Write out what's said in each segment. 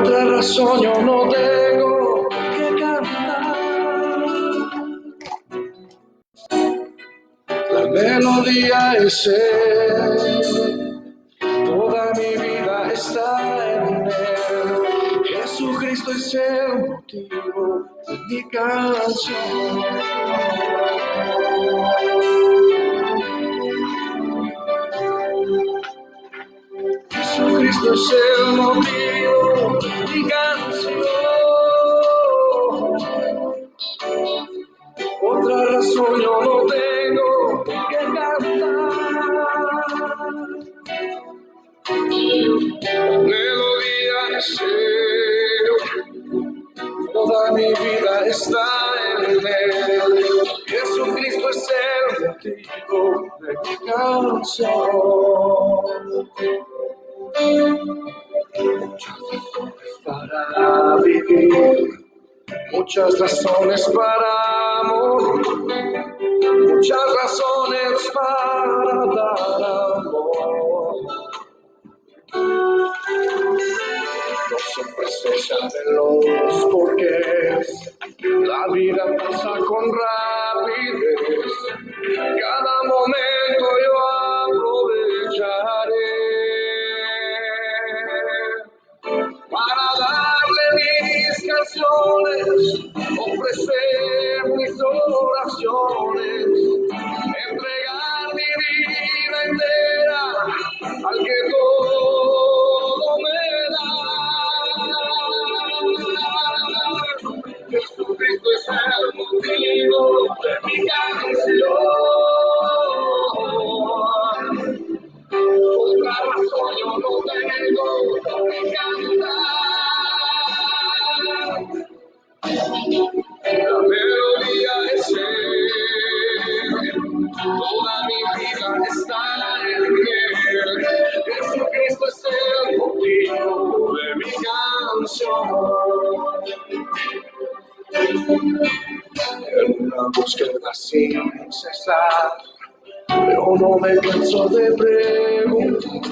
Otra razón yo no tengo que cantar. La melodía es Él, toda mi vida está en Él. Jesucristo es el motivo de mi canción. Jesucristo es el motivo de mi canción. Otra razón yo no tengo que cantar. La melodía es Él, toda mi vida está en Él. Jesucristo es el motivo de mi canción. Para vivir, muchas razones para amor, muchas razones para dar amor. No siempre se saben los porqués, la vida pasa con rapidez, cada momento yo aprovecharé para darle mis canciones, ofrecer mis oraciones, entregar mi vida entera al que todo me da. Jesucristo es el motivo de mi canción. Otra razón yo no tengo que cantar. La melodía es Él, toda mi vida está en Él. Jesucristo es el motivo de mi canción. En una búsqueda sin cesar, pero no me canso de preguntar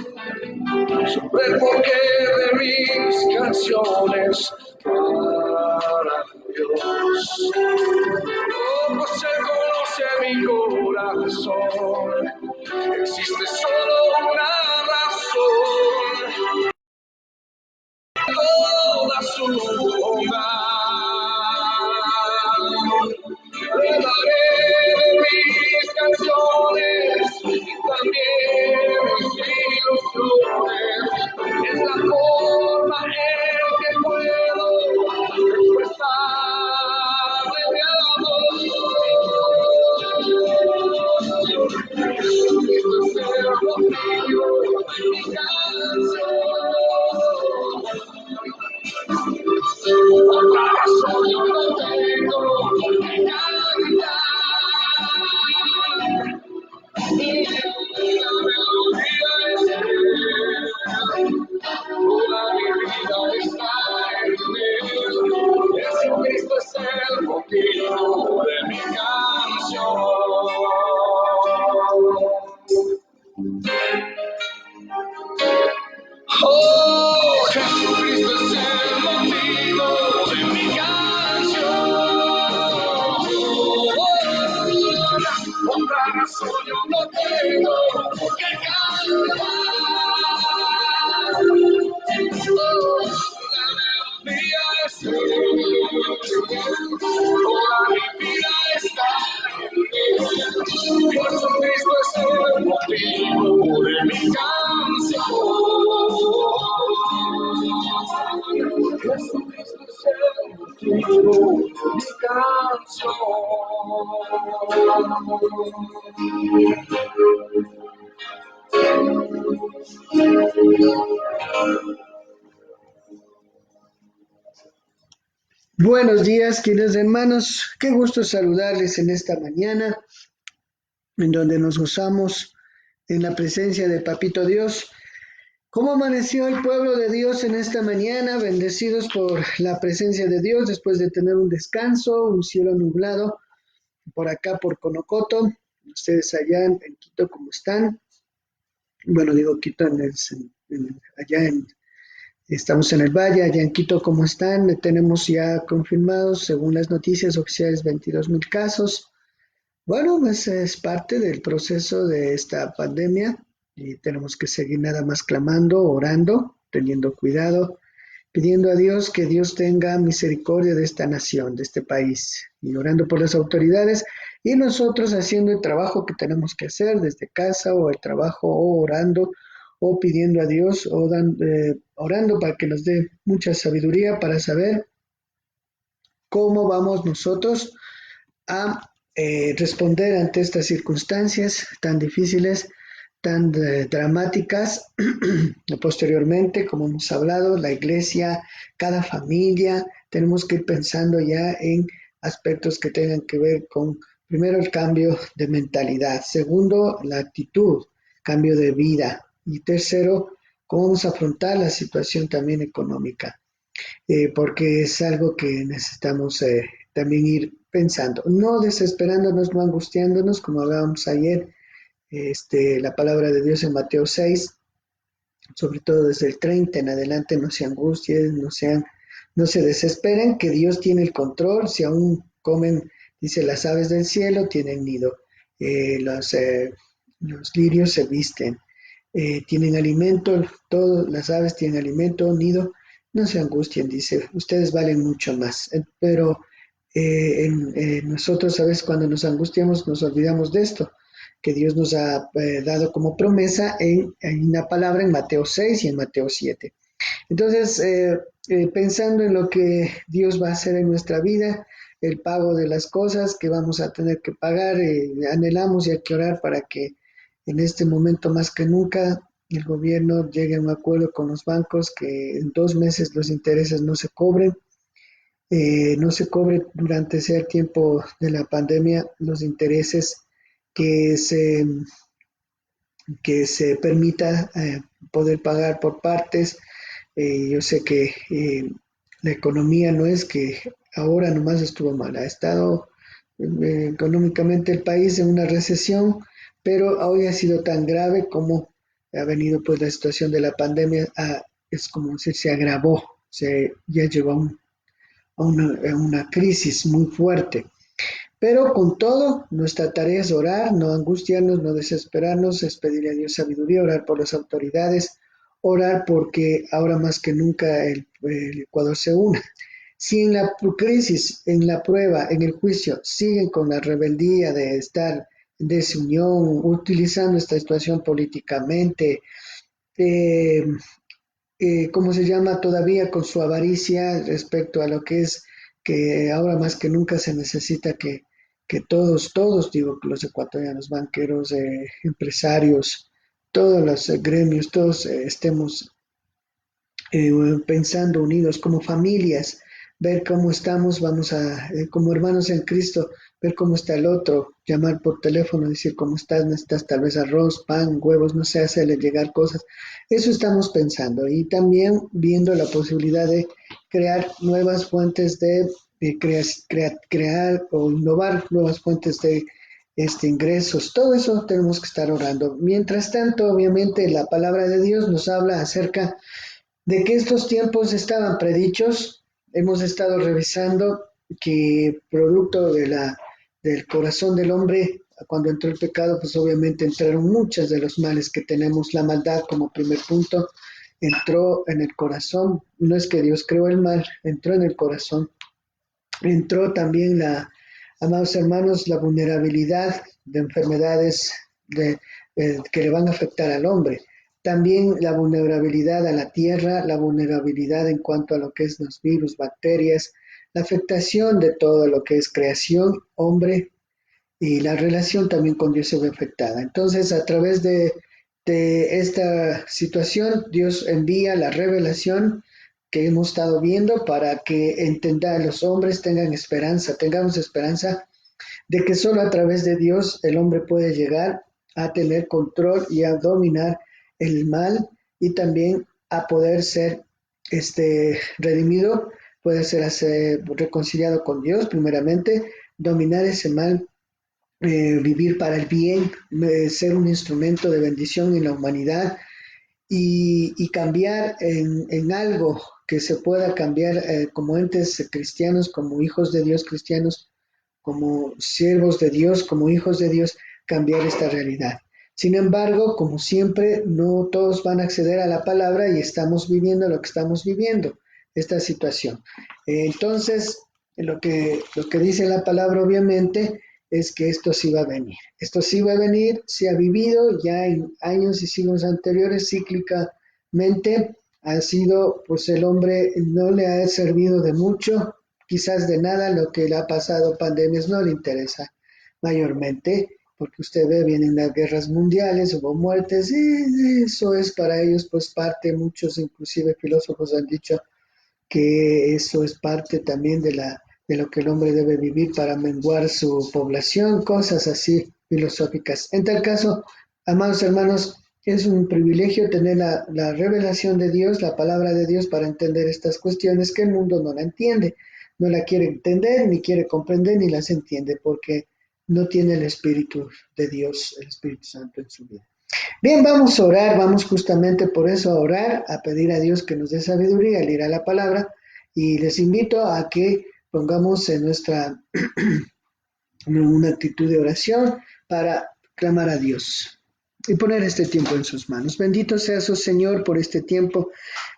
sobre el porqué de mis canciones para Dios. Oh, pues Él conoce mi corazón, existe solo una razón, toda su bondad. Le daré mis canciones y también mis ilusiones. Es la forma en que puedo expresarle mi amor. Esto es el motivo de mi canción. Otra razón yo no tengo que cantar. La melodía es Él, toda mi vida está en Él. Jesucristo es el motivo de mi canción. Oh, Jesucristo es el motivo de mi canción. Otra razón yo no tengo que cantar. La melodía es Él, toda mi vida está en Él. Jesucristo es el motivo de mi canción. Jesucristo es el motivo de mi canción. Buenos días, queridos hermanos. Qué gusto saludarles en esta mañana, en donde nos gozamos en la presencia de Papito Dios. ¿Cómo amaneció el pueblo de Dios en esta mañana? Bendecidos por la presencia de Dios después de tener un descanso, un cielo nublado por acá por Conocoto. Ustedes allá en Quito, ¿cómo están? Bueno, digo Quito allá Estamos en el Valle, allá en Quito, ¿cómo están? Tenemos ya confirmados, según las noticias oficiales, 22.000 casos. Bueno, pues es parte del proceso de esta pandemia y tenemos que seguir nada más clamando, orando, teniendo cuidado, pidiendo a Dios que Dios tenga misericordia de esta nación, de este país, y orando por las autoridades y nosotros haciendo el trabajo que tenemos que hacer desde casa o el trabajo o orando o pidiendo a Dios o orando para que nos dé mucha sabiduría para saber cómo vamos nosotros a responder ante estas circunstancias tan difíciles, tan dramáticas. Posteriormente, como hemos hablado, la iglesia, cada familia, tenemos que ir pensando ya en aspectos que tengan que ver con, primero, el cambio de mentalidad, segundo, la actitud, cambio de vida, y tercero, cómo vamos a afrontar la situación también económica, porque es algo que necesitamos también ir pensando, no desesperándonos, no angustiándonos, como hablábamos ayer, la palabra de Dios en Mateo 6, sobre todo desde el 30 en adelante, no se angustien, no se desesperen, que Dios tiene el control, si aún comen, dice, las aves del cielo tienen nido, eh, los, eh, los lirios se visten, tienen alimento, todas las aves tienen alimento, nido, no se angustien, dice, ustedes valen mucho más. Pero nosotros a veces cuando nos angustiamos nos olvidamos de esto, que Dios nos ha dado como promesa en una palabra en Mateo 6 y en Mateo 7. Entonces, pensando en lo que Dios va a hacer en nuestra vida, el pago de las cosas que vamos a tener que pagar, anhelamos y hay que orar para que en este momento más que nunca el gobierno llegue a un acuerdo con los bancos que en 2 meses los intereses no se cobren, no se cobre durante ese tiempo de la pandemia los intereses que se, que se permita poder pagar por partes. Yo sé que la economía no es que ahora nomás estuvo mal, ha estado económicamente el país en una recesión, pero hoy ha sido tan grave como ha venido pues la situación de la pandemia, es como si se agravó, ya llegó a una crisis muy fuerte. Pero con todo, nuestra tarea es orar, no angustiarnos, no desesperarnos, es pedirle a Dios sabiduría, orar por las autoridades, orar porque ahora más que nunca el Ecuador se una. Si en la crisis, en la prueba, en el juicio, siguen con la rebeldía de estar en desunión, utilizando esta situación políticamente, eh, ¿cómo se llama? Todavía con su avaricia respecto a lo que es que ahora más que nunca se necesita que todos, digo, los ecuatorianos, banqueros, empresarios, todos los gremios, todos estemos eh, pensando unidos como familias, ver cómo estamos, vamos a, como hermanos en Cristo, ver cómo está el otro, llamar por teléfono, decir cómo estás, necesitas tal vez arroz, pan, huevos, no sé, hacerle llegar cosas. Eso estamos pensando y también viendo la posibilidad de crear nuevas fuentes crear o innovar nuevas fuentes de ingresos. Todo eso tenemos que estar orando. Mientras tanto, obviamente, la palabra de Dios nos habla acerca de que estos tiempos estaban predichos. Hemos estado revisando que producto del corazón del hombre, cuando entró el pecado, pues obviamente entraron muchos de los males que tenemos. La maldad como primer punto entró en el corazón. No es que Dios creó el mal, entró en el corazón. Entró también amados hermanos, la vulnerabilidad de enfermedades que le van a afectar al hombre. También la vulnerabilidad a la tierra, la vulnerabilidad en cuanto a lo que es los virus, bacterias, la afectación de todo lo que es creación, hombre, y la relación también con Dios se ve afectada. Entonces, a través de esta situación, Dios envía la revelación que hemos estado viendo para que los hombres tengan esperanza, tengamos esperanza de que solo a través de Dios el hombre puede llegar a tener control y a dominar el mal y también a poder ser redimido, puede ser reconciliado con Dios primeramente, dominar ese mal, vivir para el bien, ser un instrumento de bendición en la humanidad y cambiar en algo que se pueda cambiar como entes cristianos, como hijos de Dios cristianos, como siervos de Dios, como hijos de Dios, cambiar esta realidad. Sin embargo, como siempre, no todos van a acceder a la palabra y estamos viviendo lo que estamos viviendo, esta situación. Entonces, lo que dice la palabra, obviamente, es que esto sí va a venir. Esto sí va a venir, se ha vivido ya en años y siglos anteriores, cíclicamente, ha sido, pues el hombre no le ha servido de mucho, quizás de nada, lo que le ha pasado, pandemias, no le interesa mayormente, porque usted ve, vienen las guerras mundiales, hubo muertes, y eso es para ellos pues parte, muchos inclusive filósofos han dicho que eso es parte también de lo que el hombre debe vivir para menguar su población, cosas así filosóficas. En tal caso, amados hermanos, es un privilegio tener la revelación de Dios, la palabra de Dios para entender estas cuestiones que el mundo no la entiende, no la quiere entender, ni quiere comprender, ni las entiende, porque no tiene el Espíritu de Dios, el Espíritu Santo en su vida. Bien, vamos a orar, vamos justamente por eso a orar, a pedir a Dios que nos dé sabiduría al ir a la palabra y les invito a que pongamos en nuestra una actitud de oración para clamar a Dios y poner este tiempo en sus manos. Bendito seas, oh Señor, por este tiempo.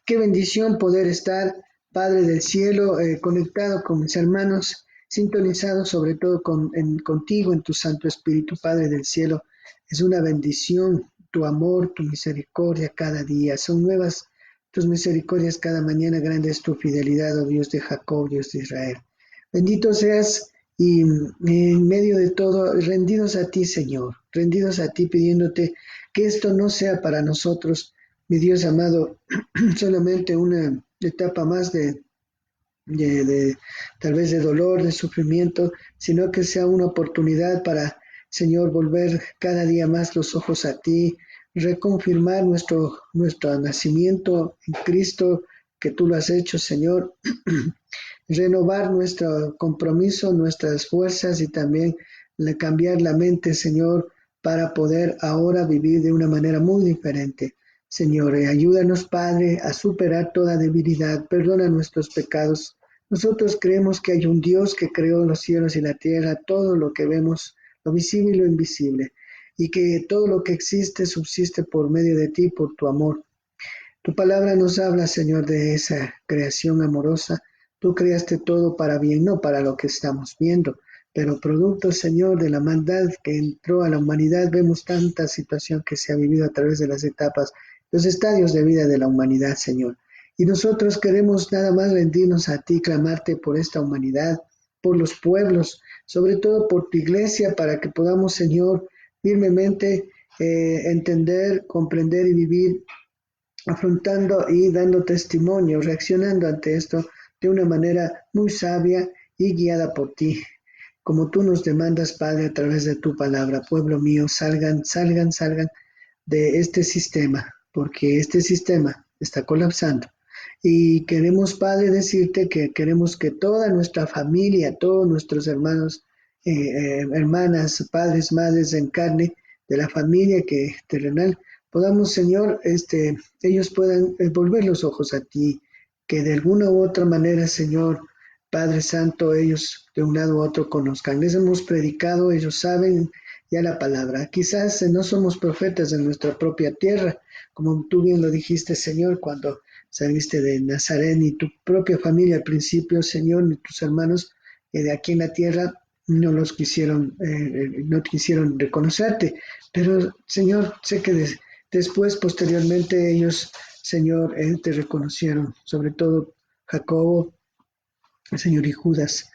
Qué bendición poder estar, Padre del cielo, conectado con mis hermanos, sintonizado sobre todo contigo en tu Santo Espíritu, Padre del cielo. Es una bendición tu amor, tu misericordia cada día. Son nuevas tus misericordias cada mañana. Grande es tu fidelidad, oh Dios de Jacob, Dios de Israel. Bendito seas y en medio de todo, rendidos a ti, Señor, rendidos a ti, pidiéndote que esto no sea para nosotros, mi Dios amado, solamente una etapa más de tal vez de dolor, de sufrimiento, sino que sea una oportunidad para, Señor, volver cada día más los ojos a ti, reconfirmar nuestro nacimiento en Cristo, que tú lo has hecho, Señor, renovar nuestro compromiso, nuestras fuerzas y también cambiar la mente, Señor, para poder ahora vivir de una manera muy diferente. Señor, ayúdanos, Padre, a superar toda debilidad, perdona nuestros pecados. Nosotros creemos que hay un Dios que creó los cielos y la tierra, todo lo que vemos, lo visible y lo invisible, y que todo lo que existe subsiste por medio de ti, por tu amor. Tu palabra nos habla, Señor, de esa creación amorosa. Tú creaste todo para bien, no para lo que estamos viendo, pero producto, Señor, de la maldad que entró a la humanidad, vemos tanta situación que se ha vivido a través de las etapas, los estadios de vida de la humanidad, Señor. Y nosotros queremos nada más rendirnos a ti, clamarte por esta humanidad, por los pueblos, sobre todo por tu iglesia, para que podamos, Señor, firmemente entender, comprender y vivir afrontando y dando testimonio, reaccionando ante esto de una manera muy sabia y guiada por ti. Como tú nos demandas, Padre, a través de tu palabra, pueblo mío, salgan, salgan, salgan de este sistema, porque este sistema está colapsando. Y queremos, Padre, decirte que queremos que toda nuestra familia, todos nuestros hermanos, hermanas, padres, madres en carne, de la familia que terrenal, podamos, Señor, ellos puedan volver los ojos a ti, que de alguna u otra manera, Señor, Padre Santo, ellos de un lado u otro conozcan. Les hemos predicado, ellos saben ya la palabra. Quizás no somos profetas en nuestra propia tierra, como tú bien lo dijiste, Señor, cuando saliste de Nazaret, y tu propia familia al principio, Señor, ni tus hermanos de aquí en la tierra no quisieron reconocerte. Pero, Señor, sé que después, posteriormente, ellos, Señor, te reconocieron, sobre todo Jacobo, Señor, y Judas,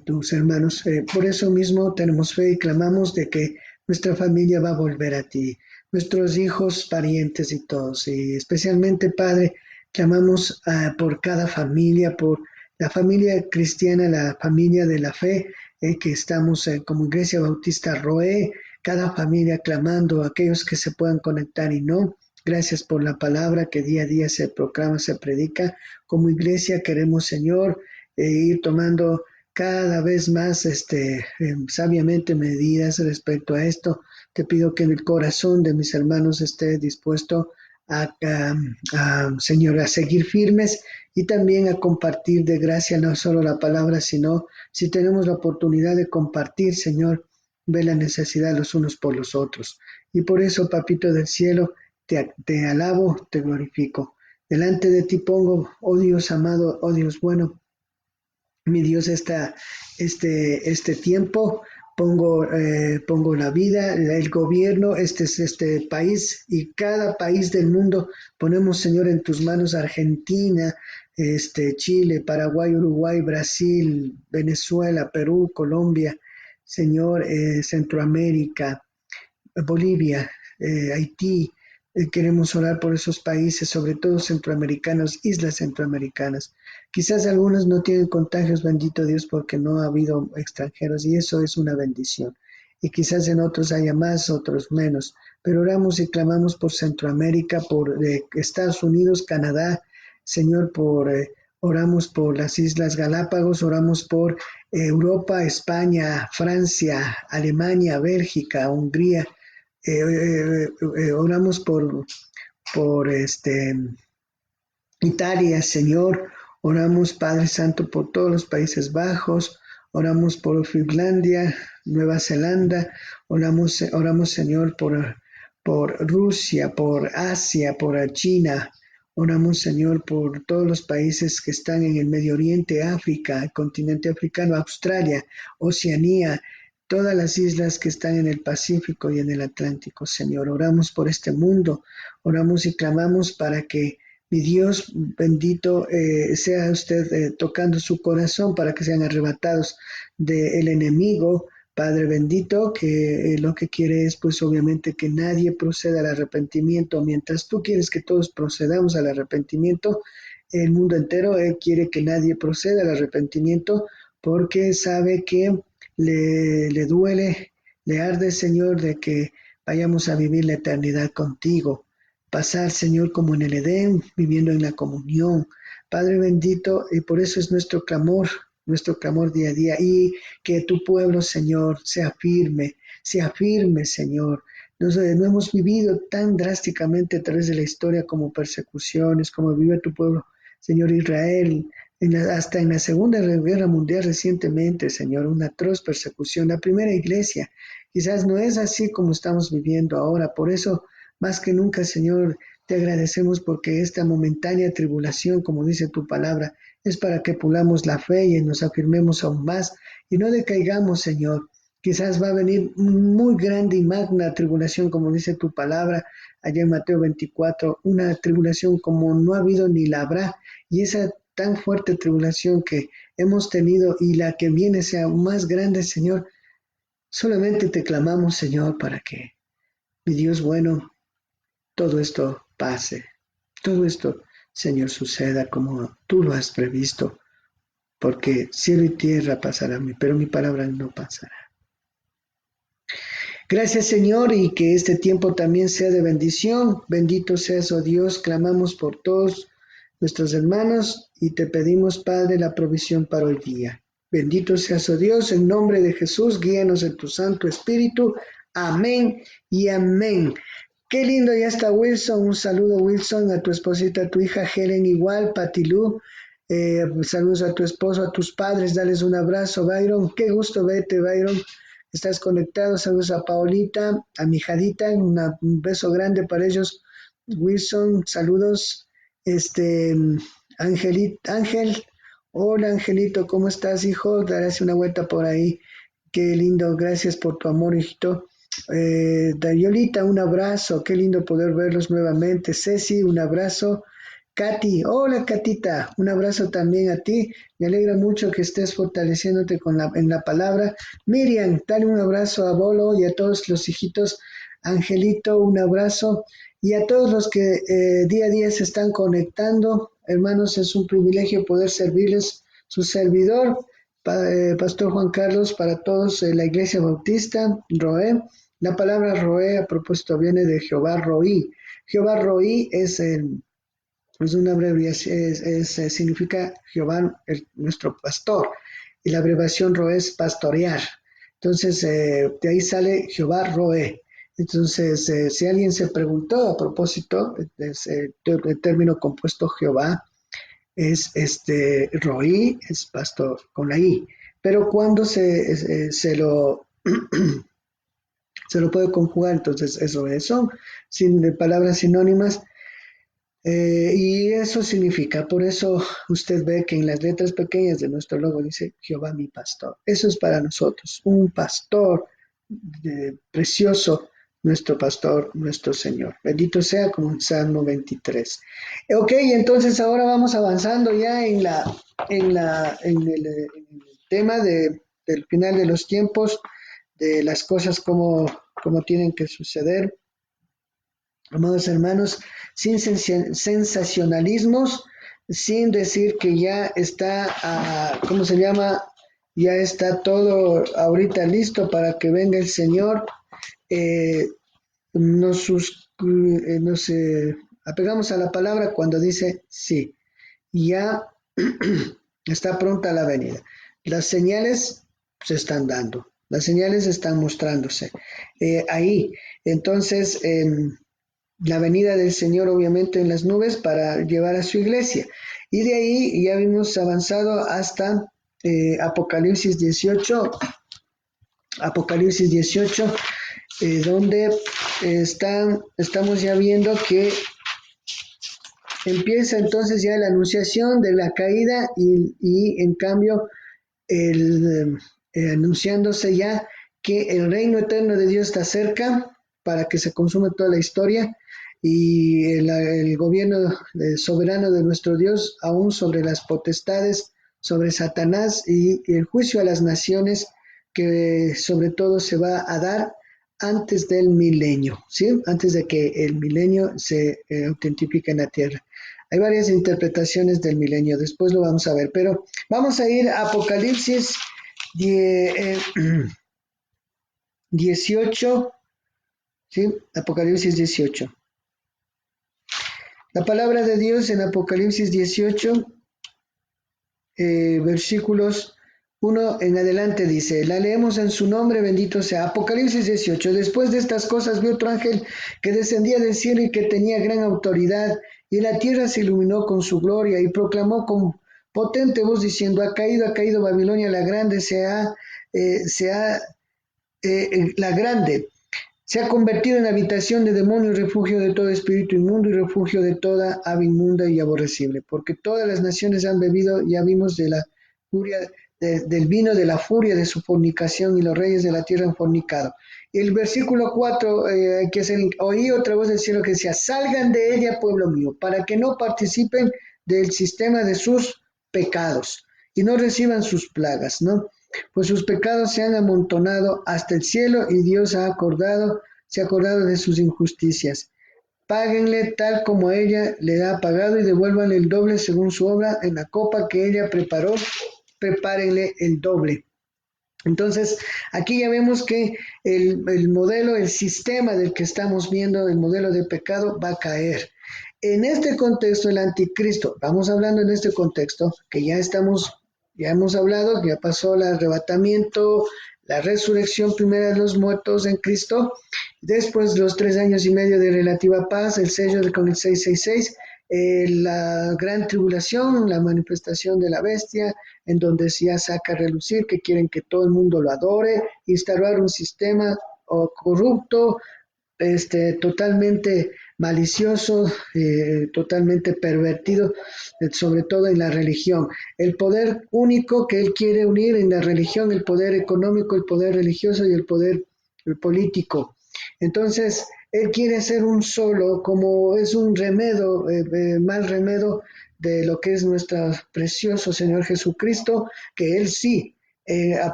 tus hermanos. Por eso mismo tenemos fe y clamamos de que nuestra familia va a volver a ti, nuestros hijos, parientes y todos. Y especialmente, Padre, clamamos por cada familia, por la familia cristiana, la familia de la fe, que estamos como Iglesia Bautista Roe, cada familia clamando a aquellos que se puedan conectar y no. Gracias por la palabra que día a día se proclama, se predica. Como iglesia queremos, Señor, ir tomando cada vez más sabiamente medidas respecto a esto. Te pido que el corazón de mis hermanos esté dispuesto Señor, a seguir firmes y también a compartir de gracia no solo la palabra, sino si tenemos la oportunidad de compartir, Señor, ve la necesidad los unos por los otros. Y por eso, Papito del cielo, te alabo, te glorifico. Delante de ti pongo, oh Dios amado, oh Dios bueno, mi Dios, este tiempo, pongo la vida, el gobierno, este es este país y cada país del mundo, ponemos, Señor, en tus manos Argentina, Chile, Paraguay, Uruguay, Brasil, Venezuela, Perú, Colombia, Señor, Centroamérica, Bolivia, Haití. Queremos orar por esos países, sobre todo centroamericanos, islas centroamericanas. Quizás algunos no tienen contagios, bendito Dios, porque no ha habido extranjeros y eso es una bendición. Y quizás en otros haya más, otros menos. Pero oramos y clamamos por Centroamérica, por Estados Unidos, Canadá, Señor, oramos por las Islas Galápagos, oramos por Europa, España, Francia, Alemania, Bélgica, Hungría. Oramos por Italia, Señor. Oramos, Padre Santo, por todos los Países Bajos. Oramos por Finlandia, Nueva Zelanda. Oramos, Señor, por Rusia, por Asia, por China. Oramos, Señor, por todos los países que están en el Medio Oriente, África, el continente africano, Australia, Oceanía, todas las islas que están en el Pacífico y en el Atlántico, Señor. Oramos por este mundo, oramos y clamamos para que mi Dios bendito sea usted tocando su corazón para que sean arrebatados del enemigo, Padre bendito, que lo que quiere es pues obviamente que nadie proceda al arrepentimiento, mientras tú quieres que todos procedamos al arrepentimiento, el mundo entero quiere que nadie proceda al arrepentimiento porque sabe que le duele, le arde, Señor, de que vayamos a vivir la eternidad contigo. Pasar, Señor, como en el Edén, viviendo en la comunión. Padre bendito, y por eso es nuestro clamor día a día. Y que tu pueblo, Señor, sea firme, Señor. No hemos vivido tan drásticamente a través de la historia como persecuciones, como vive tu pueblo, Señor Israel, hasta en la Segunda Guerra Mundial recientemente, Señor, una atroz persecución. La primera iglesia quizás no es así como estamos viviendo ahora. Por eso, más que nunca, Señor, te agradecemos porque esta momentánea tribulación, como dice tu palabra, es para que pulamos la fe y nos afirmemos aún más y no decaigamos, Señor. Quizás va a venir muy grande y magna tribulación, como dice tu palabra allá en Mateo 24, una tribulación como no ha habido ni la habrá. Y esa tan fuerte tribulación que hemos tenido y la que viene sea más grande, Señor. Solamente te clamamos, Señor, para que, mi Dios bueno, todo esto pase. Todo esto, Señor, suceda como tú lo has previsto, porque cielo y tierra pasarán, pero mi palabra no pasará. Gracias, Señor, y que este tiempo también sea de bendición. Bendito seas, oh Dios. Clamamos por todos nuestros hermanos y te pedimos, Padre, la provisión para hoy día. Bendito seas, oh Dios, en nombre de Jesús, guíanos en tu Santo Espíritu. Amén y amén. Qué lindo, ya está Wilson. Un saludo, Wilson, a tu esposita, a tu hija Helen, igual, Patilú. Saludos a tu esposo, a tus padres, dales un abrazo, Byron. Qué gusto verte, Byron. Estás conectado, saludos a Paolita, a mi hijadita, un beso grande para ellos. Wilson, saludos. Ángel, hola Angelito, ¿cómo estás, hijo? Darás una vuelta por ahí. Qué lindo, gracias por tu amor, hijito. Dariolita, un abrazo, qué lindo poder verlos nuevamente. Ceci, un abrazo. Katy, hola Katita, un abrazo también a ti. Me alegra mucho que estés fortaleciéndote en la palabra. Miriam, dale un abrazo a Bolo y a todos los hijitos. Angelito, un abrazo. Y a todos los que día a día se están conectando. Hermanos, es un privilegio poder servirles. Su servidor, Pastor Juan Carlos, para todos, la Iglesia Bautista, Roé. La palabra Roé, a propósito, viene de Jehová Roí. Jehová Roí es una abreviación, significa Jehová, nuestro pastor. y la abreviación Roé es pastorear. Entonces, de ahí sale Jehová Roé. Entonces, si alguien se preguntó a propósito, el término compuesto Jehová es Roí, es pastor con la I. Pero cuando se lo puede conjugar, entonces es Roé. Son palabras sinónimas. Y eso significa, por eso usted ve que en las letras pequeñas de nuestro logo dice Jehová mi pastor. Eso es para nosotros, un pastor precioso, nuestro pastor, nuestro Señor. Bendito sea como en Salmo 23. Ok, entonces ahora vamos avanzando ya en el tema del final de los tiempos, de las cosas como tienen que suceder. Amados hermanos, sin sensacionalismos, sin decir que ya está, ¿cómo se llama? Ya está todo ahorita listo para que venga el Señor. Eh, nos apegamos a la palabra cuando dice sí, ya está pronta la venida. Las señales se están dando, las señales están mostrándose ahí. Entonces, la venida del Señor obviamente en las nubes para llevar a su iglesia. Y de ahí ya vimos avanzado hasta Apocalipsis 18, Apocalipsis 18, donde estamos ya viendo que empieza entonces ya la anunciación de la caída y en cambio anunciándose ya que el reino eterno de Dios está cerca para que se consume toda la historia y el gobierno soberano de nuestro Dios aún sobre las potestades, sobre Satanás y el juicio a las naciones que sobre todo se va a dar antes del milenio, ¿sí? Antes de que el milenio se autentifique en la tierra. Hay varias interpretaciones del milenio, después lo vamos a ver, pero vamos a ir a Apocalipsis 18, ¿sí? Apocalipsis 18. La palabra de Dios en Apocalipsis 18, versículos 1 en adelante dice, la leemos en su nombre, bendito sea. Apocalipsis 18, después de estas cosas vi otro ángel que descendía del cielo y que tenía gran autoridad, y la tierra se iluminó con su gloria, y proclamó con potente voz diciendo, ha caído Babilonia la grande, la grande, se ha convertido en habitación de demonio y refugio de todo espíritu inmundo y refugio de toda ave inmunda y aborrecible, porque todas las naciones han bebido, ya vimos, de la furia, del vino de la furia de su fornicación, y los reyes de la tierra han fornicado. El versículo 4, oí otra voz del cielo que decía, salgan de ella, pueblo mío, para que no participen del sistema de sus pecados y no reciban sus plagas, ¿no? Pues sus pecados se han amontonado hasta el cielo y Dios se ha acordado de sus injusticias. Páguenle tal como ella le ha pagado y devuélvanle el doble según su obra. En la copa que ella preparó, prepárenle el doble. Entonces, aquí ya vemos que el modelo, el sistema del que estamos viendo, el modelo de pecado, va a caer. En este contexto, el anticristo, vamos hablando en este contexto, que ya hemos hablado, que ya pasó el arrebatamiento, la resurrección primera de los muertos en Cristo, después los 3 años y medio de relativa paz, el sello con el 666, la gran tribulación, la manifestación de la bestia, en donde ya saca a relucir que quieren que todo el mundo lo adore, instaurar un sistema corrupto, totalmente malicioso, totalmente pervertido, sobre todo en la religión. El poder único que él quiere unir en la religión, el poder económico, el poder religioso y el poder político. Entonces, él quiere ser un solo, como es un remedio, mal remedio de lo que es nuestro precioso Señor Jesucristo, que él sí,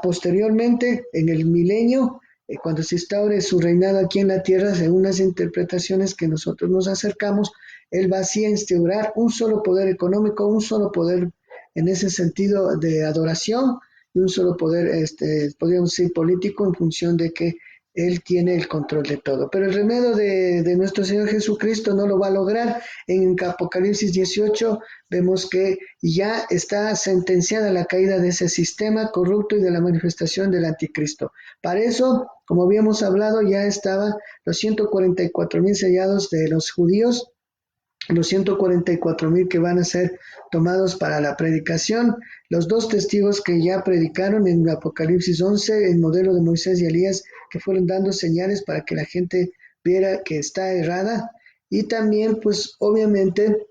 posteriormente, en el milenio, cuando se instaure su reinado aquí en la tierra, según las interpretaciones que nosotros nos acercamos, él va así a instaurar un solo poder económico, un solo poder en ese sentido de adoración y un solo poder, podríamos decir, político en función de que Él tiene el control de todo. Pero el remedio de nuestro Señor Jesucristo no lo va a lograr. En Apocalipsis 18 vemos que ya está sentenciada la caída de ese sistema corrupto y de la manifestación del anticristo. Para eso, como habíamos hablado, ya estaban los 144,000 sellados de los judíos, los 144,000 que van a ser tomados para la predicación, los dos testigos que ya predicaron en Apocalipsis 11, el modelo de Moisés y Elías, que fueron dando señales para que la gente viera que está errada, y también pues obviamente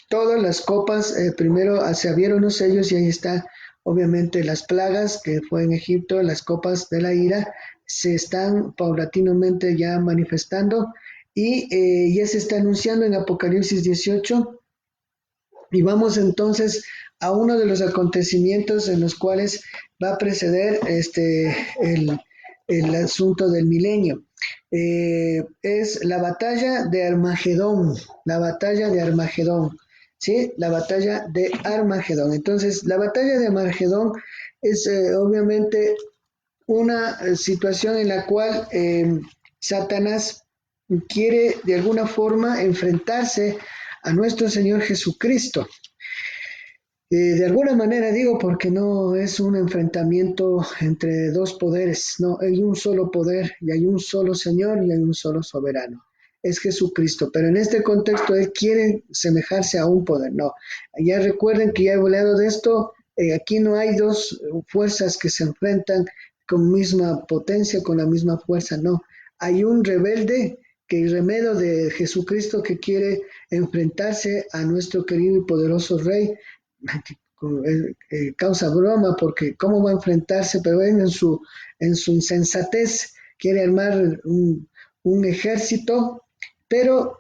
todas las copas, primero se abrieron los sellos y ahí está obviamente las plagas que fue en Egipto, las copas de la ira, se están paulatinamente ya manifestando y ya se está anunciando en Apocalipsis 18 y vamos entonces a uno de los acontecimientos en los cuales va a preceder el asunto del milenio. Es la batalla de Armagedón, la batalla de Armagedón, ¿sí? La batalla de Armagedón. Entonces, la batalla de Armagedón es obviamente una situación en la cual Satanás quiere de alguna forma enfrentarse a nuestro Señor Jesucristo. De alguna manera digo porque no es un enfrentamiento entre dos poderes, no, hay un solo poder y hay un solo Señor y hay un solo soberano, es Jesucristo, pero en este contexto Él quiere semejarse a un poder, no, ya recuerden que ya he hablado de esto, aquí no hay dos fuerzas que se enfrentan con misma potencia, con la misma fuerza, no, hay un rebelde que el remedio de Jesucristo que quiere enfrentarse a nuestro querido y poderoso Rey, causa broma porque cómo va a enfrentarse, pero él en su insensatez quiere armar un ejército, pero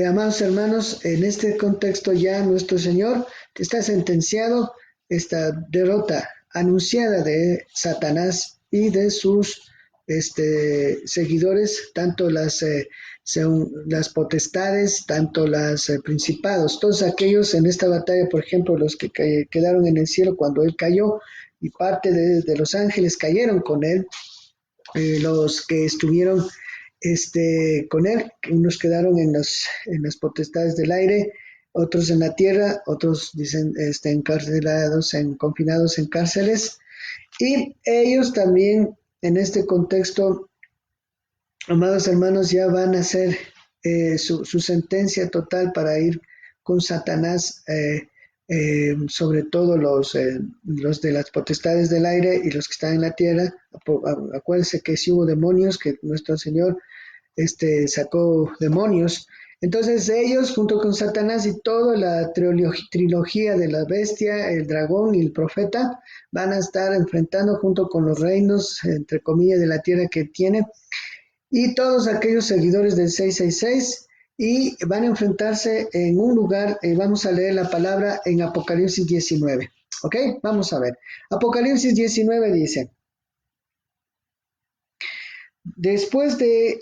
amados hermanos, en este contexto ya nuestro Señor está sentenciado, esta derrota anunciada de Satanás y de sus seguidores, tanto las potestades, tanto los principados, todos aquellos en esta batalla, por ejemplo, los que quedaron en el cielo cuando él cayó y parte de los ángeles cayeron con él, los que estuvieron con él, unos quedaron en las potestades del aire, otros en la tierra, otros dicen encarcelados, confinados en cárceles, y ellos también en este contexto, amados hermanos, ya van a hacer su sentencia total para ir con Satanás, sobre todo los de las potestades del aire y los que están en la tierra. Acuérdense que si hubo demonios, que nuestro Señor sacó demonios. Entonces ellos, junto con Satanás y toda la trilogía de la bestia, el dragón y el profeta, van a estar enfrentando junto con los reinos, entre comillas, de la tierra que tiene, y todos aquellos seguidores del 666, y van a enfrentarse en un lugar, vamos a leer la palabra en Apocalipsis 19. ¿Ok? Vamos a ver. Apocalipsis 19 dice, después de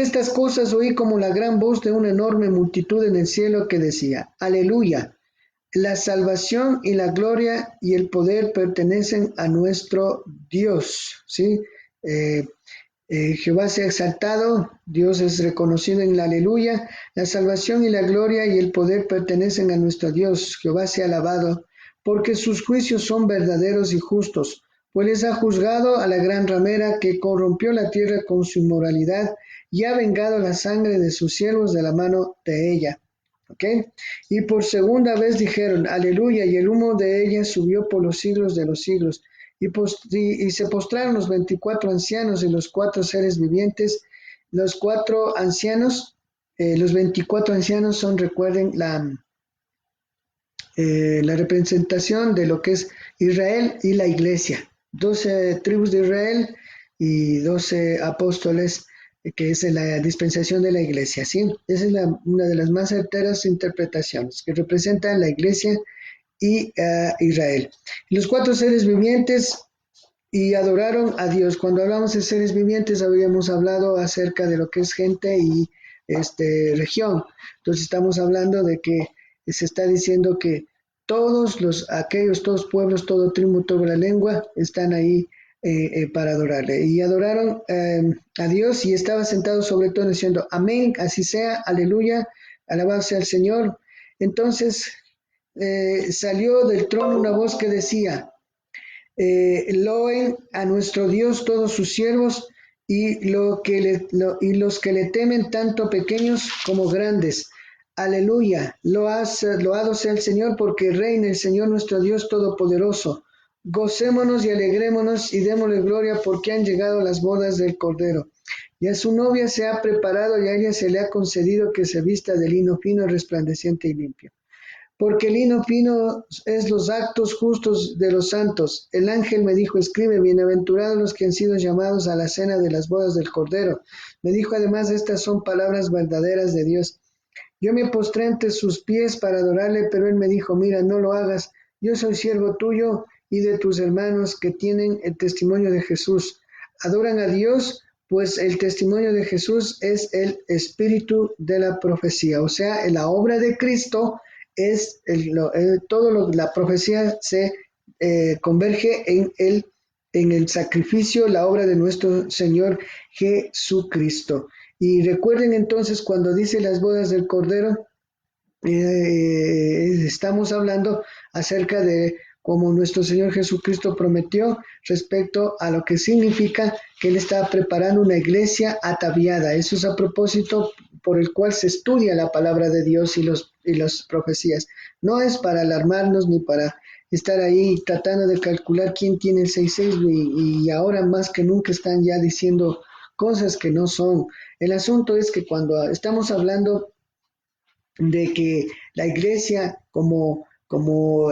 estas cosas oí como la gran voz de una enorme multitud en el cielo que decía, Aleluya, la salvación y la gloria y el poder pertenecen a nuestro Dios, ¿sí? Jehová sea exaltado, Dios es reconocido en la aleluya, la salvación y la gloria y el poder pertenecen a nuestro Dios, Jehová sea alabado, porque sus juicios son verdaderos y justos, pues les ha juzgado a la gran ramera que corrompió la tierra con su inmoralidad y ha vengado la sangre de sus siervos de la mano de ella. ¿Okay? Y por segunda vez dijeron, aleluya, y el humo de ella subió por los siglos de los siglos. Y se postraron los 24 ancianos y los 4 seres vivientes. Los 4 ancianos, los 24 ancianos son, recuerden, la representación de lo que es Israel y la iglesia. 12 tribus de Israel y 12 apóstoles, que es la dispensación de la iglesia, ¿sí? Esa es una de las más certeras interpretaciones, que representa la iglesia y Israel. Los 4 seres vivientes y adoraron a Dios. Cuando hablamos de seres vivientes, habíamos hablado acerca de lo que es gente y región. Entonces estamos hablando de que se está diciendo que todos pueblos, todo tribu, toda la lengua están ahí para adorarle. Y adoraron a Dios y estaba sentado sobre todo diciendo, amén, así sea, aleluya, alabado sea el Señor. Entonces salió del trono una voz que decía, loen a nuestro Dios todos sus siervos y los que le temen, tanto pequeños como grandes. Aleluya, loado sea el Señor porque reina el Señor nuestro Dios todopoderoso. Gocémonos y alegrémonos y démosle gloria porque han llegado las bodas del Cordero. Y a su novia se ha preparado y a ella se le ha concedido que se vista de lino fino, resplandeciente y limpio. Porque el lino fino es los actos justos de los santos. El ángel me dijo, escribe, bienaventurados los que han sido llamados a la cena de las bodas del Cordero. Me dijo además, estas son palabras verdaderas de Dios. Yo me postré ante sus pies para adorarle, pero él me dijo, mira, no lo hagas. Yo soy siervo tuyo y de tus hermanos que tienen el testimonio de Jesús. Adoran a Dios, pues el testimonio de Jesús es el espíritu de la profecía. O sea, la obra de Cristo es la profecía se converge en el sacrificio, la obra de nuestro Señor Jesucristo. Y recuerden entonces cuando dice las bodas del Cordero, estamos hablando acerca de cómo nuestro Señor Jesucristo prometió respecto a lo que significa que Él está preparando una iglesia ataviada. Eso es a propósito por el cual se estudia la palabra de Dios y las profecías. No es para alarmarnos ni para estar ahí tratando de calcular quién tiene el 66 y ahora más que nunca están ya diciendo cosas que no son. El asunto es que cuando estamos hablando de que la iglesia como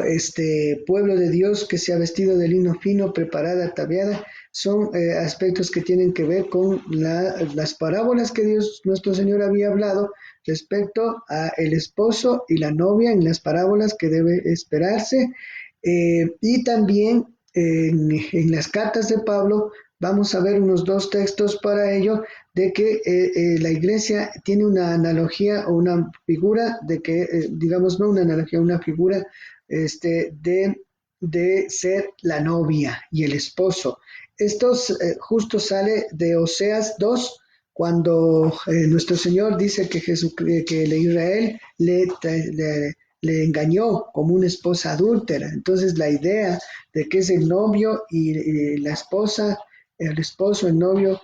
este pueblo de Dios que se ha vestido de lino fino, preparada, ataviada, son aspectos que tienen que ver con las parábolas que Dios nuestro Señor había hablado respecto a el esposo y la novia en las parábolas que debe esperarse, y también en las cartas de Pablo vamos a ver unos dos textos para ello, de que la iglesia tiene una analogía o una figura de que, digamos, no una analogía, una figura de ser la novia y el esposo. Esto justo sale de Oseas 2, cuando nuestro Señor dice que Israel le engañó como una esposa adúltera. Entonces la idea de que es el novio y la esposa, el esposo, el novio,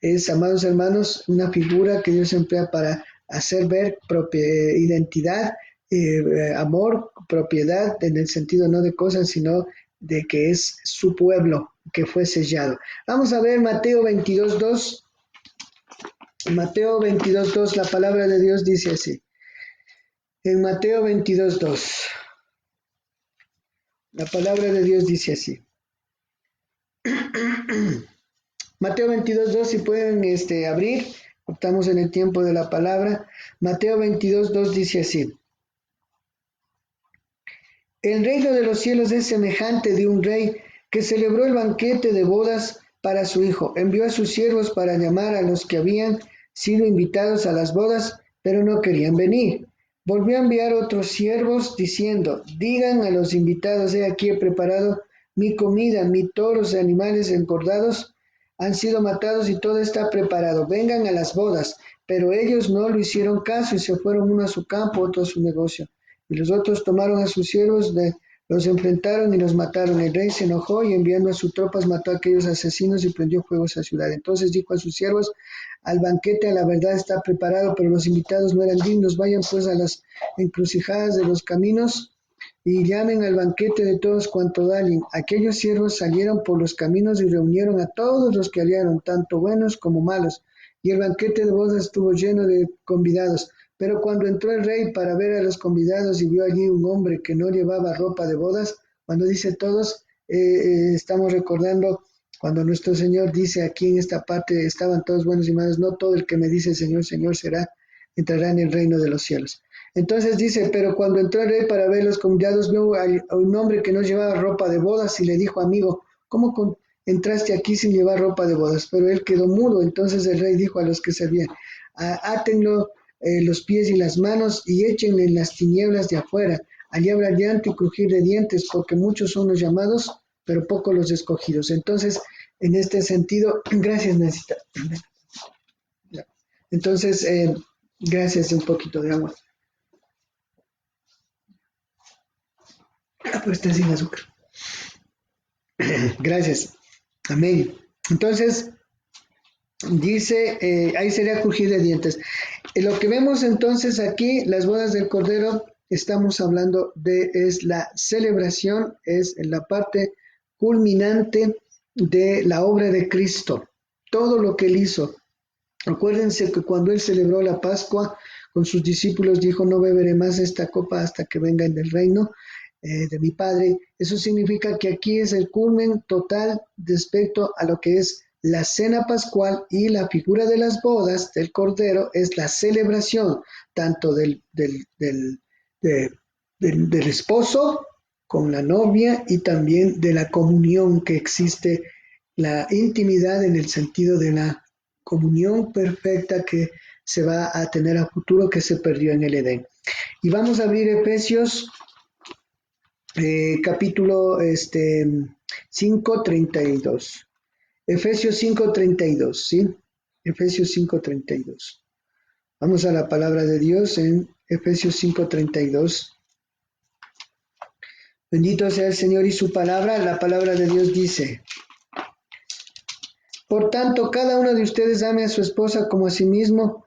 es, amados hermanos, una figura que Dios emplea para hacer ver identidad, amor, propiedad, en el sentido no de cosas, sino de que es su pueblo que fue sellado. Vamos a ver Mateo 22:2. Mateo 22:2, la palabra de Dios dice así. En Mateo 22:2, la palabra de Dios dice así. Mateo 22:2, si pueden abrir, estamos en el tiempo de la palabra. Mateo 22:2 dice así. El reino de los cielos es semejante de un rey que celebró el banquete de bodas para su hijo. Envió a sus siervos para llamar a los que habían sido invitados a las bodas, pero no querían venir. Volvió a enviar otros siervos diciendo, digan a los invitados, he aquí he preparado mi comida, mis toros y animales engordados han sido matados y todo está preparado. Vengan a las bodas. Pero ellos no lo hicieron caso y se fueron uno a su campo, otro a su negocio. Y los otros tomaron a sus siervos, los enfrentaron y los mataron. El rey se enojó y enviando a sus tropas mató a aquellos asesinos y prendió fuego a esa ciudad. Entonces dijo a sus siervos, al banquete a la verdad está preparado, pero los invitados no eran dignos. Vayan pues a las encrucijadas de los caminos y llamen al banquete de todos cuanto alguien. Aquellos siervos salieron por los caminos y reunieron a todos los que hallaron, tanto buenos como malos. Y el banquete de bodas estuvo lleno de convidados. Pero cuando entró el rey para ver a los convidados y vio allí un hombre que no llevaba ropa de bodas, cuando dice todos, estamos recordando cuando nuestro Señor dice aquí en esta parte, estaban todos buenos y malos, no todo el que me dice Señor, Señor entrará en el reino de los cielos. Entonces dice, pero cuando entró el rey para ver los convidados, vio a un hombre que no llevaba ropa de bodas y le dijo, amigo, ¿cómo entraste aquí sin llevar ropa de bodas? Pero él quedó mudo. Entonces el rey dijo a los que servían, átenlo los pies y las manos y échenle en las tinieblas de afuera. Allí habrá llanto y crujir de dientes, porque muchos son los llamados, pero pocos los escogidos. Entonces, en este sentido, gracias, Necesita. Entonces, gracias, un poquito de agua. Pues está sin azúcar. Gracias. Amén. Entonces, dice, ahí sería crujir de dientes. Lo que vemos entonces aquí, las bodas del Cordero, estamos hablando de, es la celebración, es la parte culminante de la obra de Cristo. Todo lo que él hizo. Acuérdense que cuando él celebró la Pascua con sus discípulos dijo, no beberé más esta copa hasta que venga en el reino de mi Padre. Eso significa que aquí es el culmen total respecto a lo que es la cena pascual, y la figura de las bodas del Cordero es la celebración tanto del esposo con la novia, y también de la comunión que existe, la intimidad en el sentido de la comunión perfecta que se va a tener a futuro, que se perdió en el Edén. Y vamos a abrir Efesios capítulo 5:32. Efesios 5:32, ¿sí? Efesios 5:32. Vamos a la palabra de Dios en Efesios 5:32. Bendito sea el Señor y su palabra. La palabra de Dios dice: por tanto, cada uno de ustedes ame a su esposa como a sí mismo,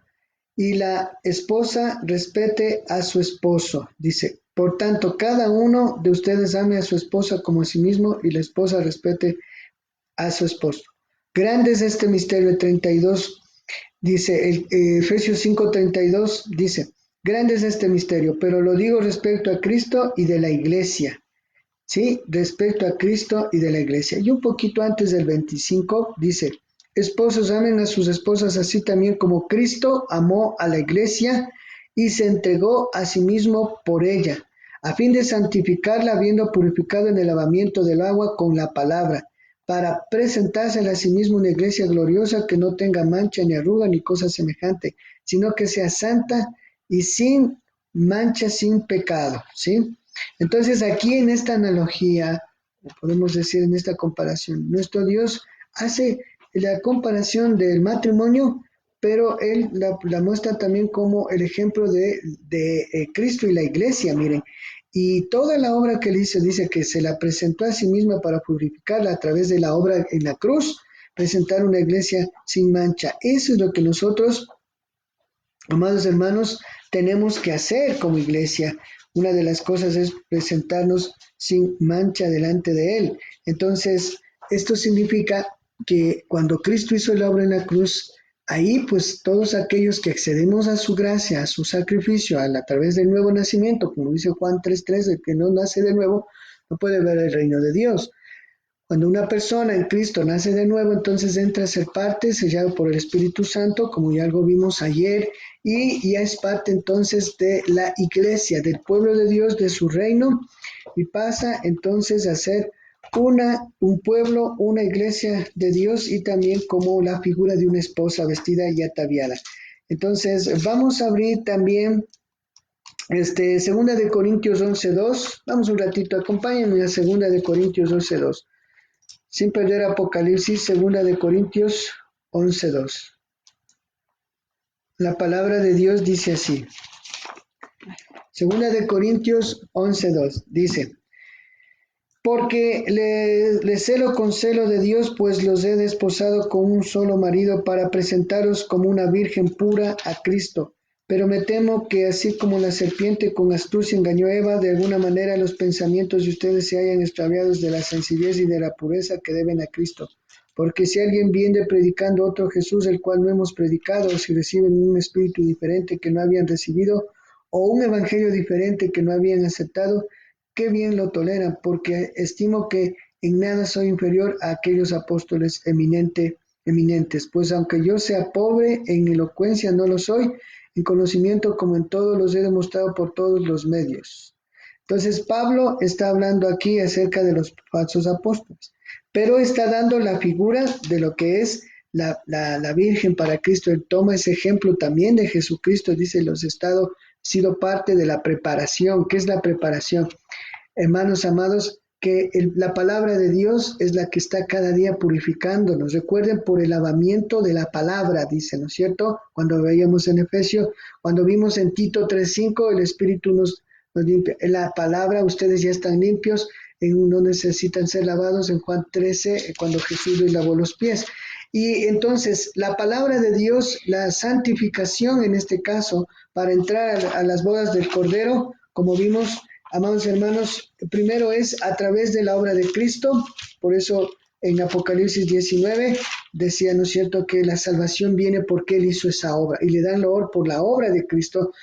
y la esposa respete a su esposo. Dice, por tanto, cada uno de ustedes ame a su esposa como a sí mismo, y la esposa respete a su esposo. Grande es este misterio. 32, dice, Efesios 5:32 dice, grande es este misterio, pero lo digo respecto a Cristo y de la iglesia. ¿Sí? Respecto a Cristo y de la iglesia. Y un poquito antes del 25 dice, esposos amen a sus esposas así también como Cristo amó a la iglesia y se entregó a sí mismo por ella, a fin de santificarla, habiendo purificado en el lavamiento del agua con la palabra, para presentársela a sí mismo una iglesia gloriosa, que no tenga mancha ni arruga ni cosa semejante, sino que sea santa y sin mancha, sin pecado. ¿Sí? Entonces aquí en esta analogía, podemos decir en esta comparación, nuestro Dios hace la comparación del matrimonio, pero él la muestra también como el ejemplo de Cristo y la iglesia, miren. Y toda la obra que él hizo, dice que se la presentó a sí misma para purificarla a través de la obra en la cruz, presentar una iglesia sin mancha. Eso es lo que nosotros, amados hermanos, tenemos que hacer como iglesia. Una de las cosas es presentarnos sin mancha delante de Él. Entonces, esto significa que cuando Cristo hizo la obra en la cruz, ahí pues todos aquellos que accedemos a su gracia, a su sacrificio, a través del nuevo nacimiento, como dice Juan 3:3, el que no nace de nuevo no puede ver el reino de Dios. Cuando una persona en Cristo nace de nuevo, entonces entra a ser parte, sellado por el Espíritu Santo, como ya algo vimos ayer, y ya es parte entonces de la iglesia, del pueblo de Dios, de su reino, y pasa entonces a ser un pueblo, una iglesia de Dios, y también como la figura de una esposa vestida y ataviada. Entonces, vamos a abrir también segunda de Corintios 11:2. Vamos un ratito, acompáñenme a segunda de Corintios 11:2. Sin perder Apocalipsis, segunda de Corintios 11:2. La palabra de Dios dice así. Segunda de Corintios 11:2 dice, porque les celo con celo de Dios, pues los he desposado con un solo marido para presentaros como una virgen pura a Cristo. Pero me temo que así como la serpiente con astucia engañó a Eva, de alguna manera los pensamientos de ustedes se hayan extraviados de la sencillez y de la pureza que deben a Cristo. Porque si alguien viene predicando otro Jesús, el cual no hemos predicado, o si reciben un espíritu diferente que no habían recibido, o un evangelio diferente que no habían aceptado, qué bien lo toleran, porque estimo que en nada soy inferior a aquellos apóstoles eminentes, pues aunque yo sea pobre en elocuencia, no lo soy, en conocimiento como en todo los he demostrado por todos los medios. Entonces Pablo está hablando aquí acerca de los falsos apóstoles, pero está dando la figura de lo que es la Virgen para Cristo. Él toma ese ejemplo también de Jesucristo, dice, los he sido parte de la preparación. ¿Qué es la preparación? Hermanos amados, que la palabra de Dios es la que está cada día purificándonos. Recuerden, por el lavamiento de la palabra, dice, ¿no es cierto? Cuando veíamos en Efesios, cuando vimos en Tito 3:5, el Espíritu nos limpia. En la palabra ustedes ya están limpios, no necesitan ser lavados. En Juan 13, cuando Jesús les lavó los pies. Y entonces, la palabra de Dios, la santificación en este caso, para entrar a las bodas del Cordero, como vimos, amados hermanos, primero es a través de la obra de Cristo. Por eso en Apocalipsis 19 decía, ¿no es cierto?, que la salvación viene porque Él hizo esa obra y le dan loor por la obra de Cristo.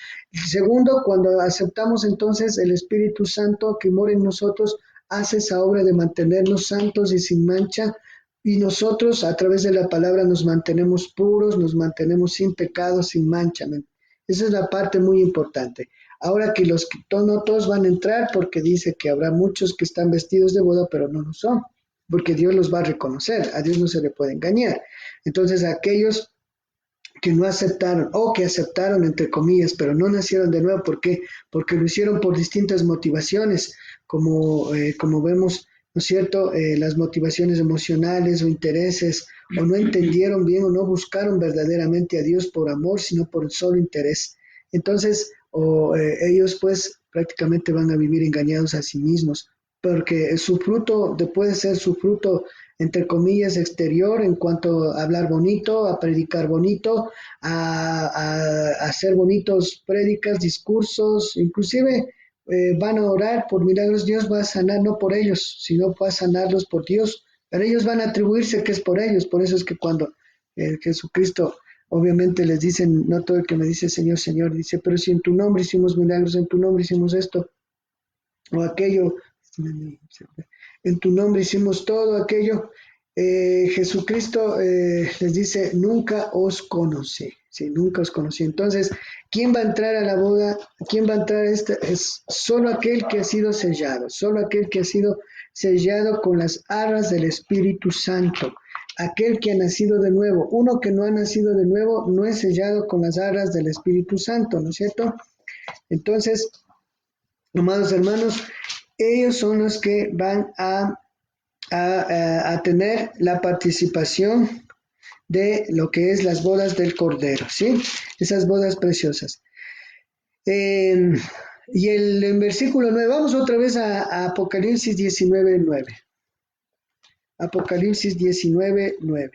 Segundo, cuando aceptamos entonces el Espíritu Santo que mora en nosotros, hace esa obra de mantenernos santos y sin mancha, y nosotros a través de la palabra nos mantenemos puros, nos mantenemos sin pecado, sin mancha. Esa es la parte muy importante. Ahora que no todos van a entrar, porque dice que habrá muchos que están vestidos de boda, pero no lo son, porque Dios los va a reconocer, a Dios no se le puede engañar. Entonces aquellos que no aceptaron, o que aceptaron entre comillas, pero no nacieron de nuevo, ¿por qué? Porque lo hicieron por distintas motivaciones, como vemos, ¿no es cierto?, las motivaciones emocionales o intereses, o no entendieron bien o no buscaron verdaderamente a Dios por amor, sino por el solo interés. Entonces, ellos pues prácticamente van a vivir engañados a sí mismos, porque su fruto puede ser su fruto entre comillas exterior, en cuanto a hablar bonito, a predicar bonito, a hacer bonitos prédicas, discursos, inclusive van a orar por milagros. Dios va a sanar no por ellos, sino va a sanarlos por Dios, pero ellos van a atribuirse que es por ellos. Por eso es que cuando Jesucristo obviamente les dicen, no todo el que me dice Señor, Señor, dice, pero si en tu nombre hicimos milagros, en tu nombre hicimos esto o aquello, en tu nombre hicimos todo aquello, Jesucristo les dice, nunca os conocí, sí, nunca os conocí. Entonces, ¿quién va a entrar a la boda? ¿Quién va a entrar a esta? Es solo aquel que ha sido sellado, solo aquel que ha sido sellado con las arras del Espíritu Santo, aquel que ha nacido de nuevo. Uno que no ha nacido de nuevo no es sellado con las arras del Espíritu Santo, ¿no es cierto? Entonces, amados hermanos, ellos son los que van a tener la participación de lo que es las bodas del Cordero, ¿sí? Esas bodas preciosas. En versículo 9, vamos otra vez a Apocalipsis 19:9. Apocalipsis 19:9.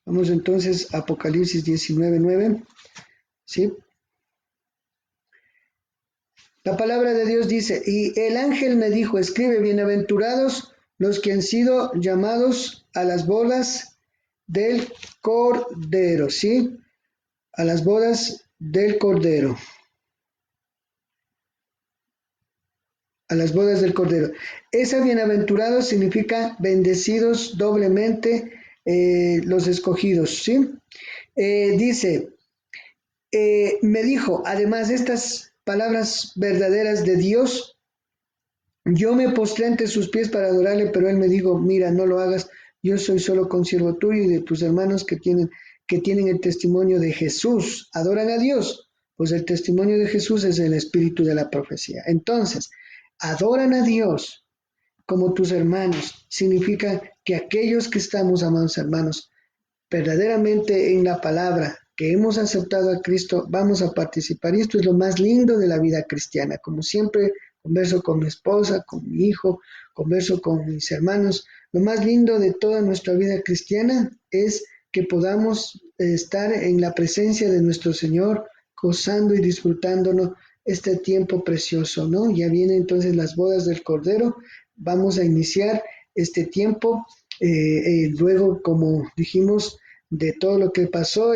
Vamos entonces a Apocalipsis 19:9, ¿sí? La palabra de Dios dice, y el ángel me dijo, escribe, bienaventurados los que han sido llamados a las bodas del Cordero, ¿sí? A las bodas del Cordero. A las bodas del Cordero. Esa bienaventurados significa bendecidos doblemente, los escogidos, ¿sí? Dice, me dijo, además de estas palabras verdaderas de Dios, yo me postré ante sus pies para adorarle, pero él me dijo, mira, no lo hagas, yo soy solo consiervo tuyo y de tus hermanos que tienen el testimonio de Jesús. Adoran a Dios, pues el testimonio de Jesús es el espíritu de la profecía. Entonces, adoran a Dios como tus hermanos. Significa que aquellos que estamos, amados hermanos, verdaderamente en la palabra, que hemos aceptado a Cristo, vamos a participar. Y esto es lo más lindo de la vida cristiana. Como siempre, converso con mi esposa, con mi hijo, converso con mis hermanos. Lo más lindo de toda nuestra vida cristiana es que podamos estar en la presencia de nuestro Señor, gozando y disfrutándonos este tiempo precioso, ¿no? Ya vienen entonces las bodas del Cordero. Vamos a iniciar este tiempo. Luego, como dijimos, de todo lo que pasó,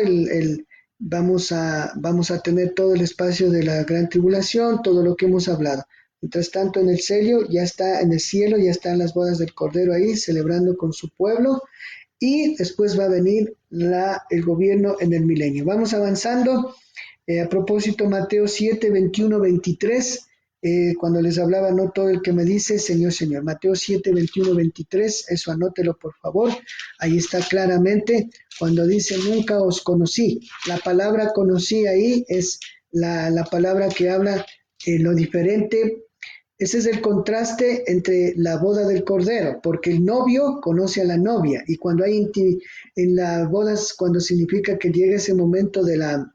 vamos a tener todo el espacio de la gran tribulación, todo lo que hemos hablado. Mientras tanto, en el cielo ya están las bodas del Cordero ahí, celebrando con su pueblo, y después va a venir el gobierno en el milenio. Vamos avanzando. A propósito, Mateo 7, 21, 23, cuando les hablaba, no todo el que me dice, Señor, Señor. Mateo 7, 21, 23, eso anótelo por favor. Ahí está claramente cuando dice, nunca os conocí. La palabra conocí ahí es la palabra que habla lo diferente Ese es el contraste entre la boda del Cordero, porque el novio conoce a la novia y cuando hay en las bodas, cuando significa que llega ese momento de la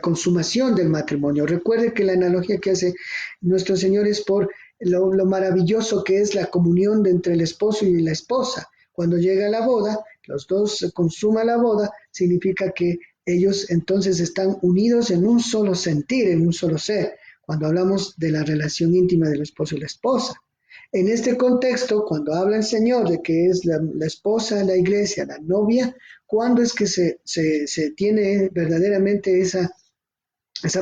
consumación del matrimonio. Recuerde que la analogía que hace nuestro Señor es por lo maravilloso que es la comunión entre el esposo y la esposa. Cuando llega la boda, los dos se consuma la boda, significa que ellos entonces están unidos en un solo sentir, en un solo ser, cuando hablamos de la relación íntima del esposo y la esposa. En este contexto, cuando habla el Señor de que es la esposa de la iglesia, la novia, ¿cuándo es que se tiene verdaderamente esa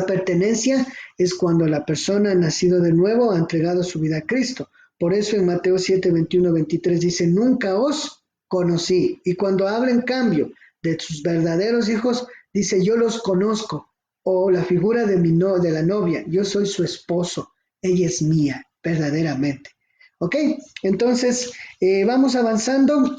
pertenencia? Es cuando la persona ha nacido de nuevo, ha entregado su vida a Cristo. Por eso en Mateo 7, 21, 23 dice, nunca os conocí. Y cuando habla en cambio de sus verdaderos hijos, dice, yo los conozco. O la figura de la novia, yo soy su esposo, ella es mía, verdaderamente. ¿Ok? Entonces, vamos avanzando.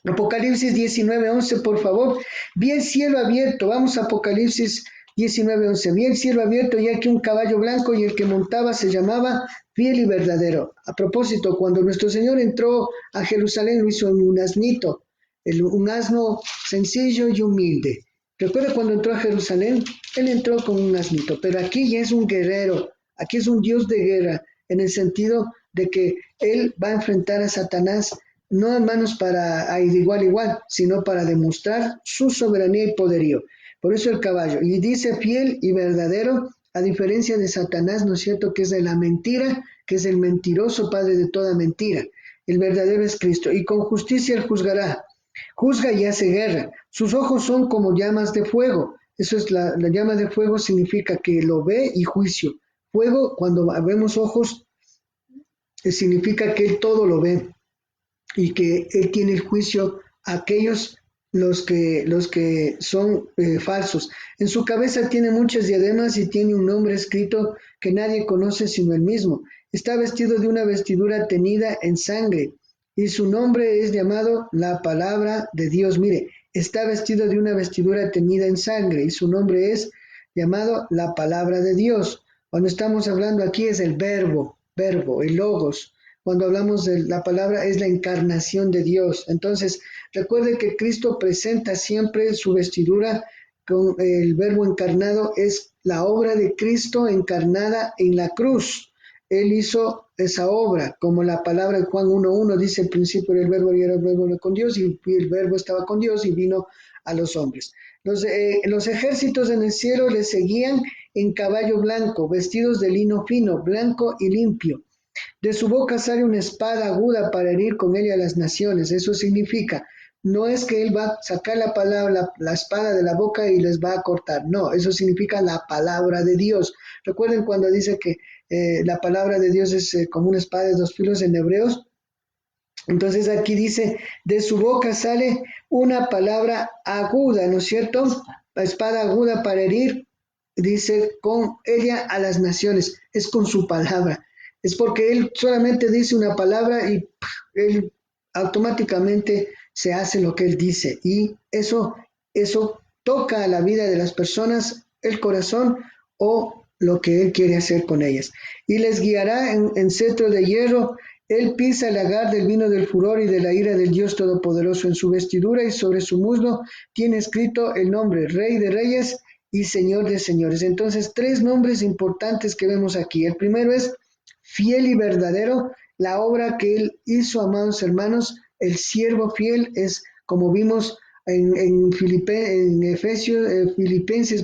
Apocalipsis 19:11, por favor. Vi el cielo abierto. Vamos a Apocalipsis 19:11. Vi el cielo abierto y aquí un caballo blanco y el que montaba se llamaba Fiel y Verdadero. A propósito, cuando nuestro Señor entró a Jerusalén lo hizo en un asnito, un asno sencillo y humilde. Recuerda cuando entró a Jerusalén, él entró con un asnito, pero aquí ya es un guerrero, aquí es un Dios de guerra, en el sentido de que él va a enfrentar a Satanás no hermanos para ir igual a igual, sino para demostrar su soberanía y poderío. Por eso el caballo. Y dice fiel y verdadero, a diferencia de Satanás, ¿no es cierto? Que es de la mentira, que es el mentiroso padre de toda mentira. El verdadero es Cristo. Y con justicia él juzgará. Juzga y hace guerra. Sus ojos son como llamas de fuego. Eso es la llama de fuego significa que lo ve y juicio. Fuego, cuando vemos ojos, significa que él todo lo ve y que él tiene el juicio a aquellos los que son falsos. En su cabeza tiene muchas diademas y tiene un nombre escrito que nadie conoce sino él mismo. Está vestido de una vestidura tenida en sangre y su nombre es llamado la palabra de Dios. Mire, está vestido de una vestidura tenida en sangre y su nombre es llamado la palabra de Dios. Cuando estamos hablando aquí es el verbo, el logos. Cuando hablamos de la palabra es la encarnación de Dios. Entonces, recuerde que Cristo presenta siempre su vestidura con el verbo encarnado, es la obra de Cristo encarnada en la cruz. Él hizo esa obra, como la palabra de Juan 1:1 dice, al principio era el verbo y era el verbo con Dios, y el verbo estaba con Dios y vino a los hombres. Los ejércitos en el cielo le seguían en caballo blanco, vestidos de lino fino, blanco y limpio. De su boca sale una espada aguda para herir con ella a las naciones. Eso significa, no es que él va a sacar la palabra, la espada de la boca y les va a cortar. No, eso significa la palabra de Dios. Recuerden cuando dice que la palabra de Dios es como una espada de dos filos en Hebreos. Entonces aquí dice, de su boca sale una palabra aguda, ¿no es cierto? La espada aguda para herir, dice, con ella a las naciones. Es con su palabra. Es porque él solamente dice una palabra y él automáticamente se hace lo que él dice. Y eso toca a la vida de las personas, el corazón o lo que él quiere hacer con ellas. Y les guiará en cetro de hierro. Él pisa el lagar del vino del furor y de la ira del Dios Todopoderoso. En su vestidura y sobre su muslo tiene escrito el nombre Rey de Reyes y Señor de Señores. Entonces, tres nombres importantes que vemos aquí. El primero es fiel y verdadero, la obra que él hizo, amados hermanos. El siervo fiel es, como vimos en Filipenses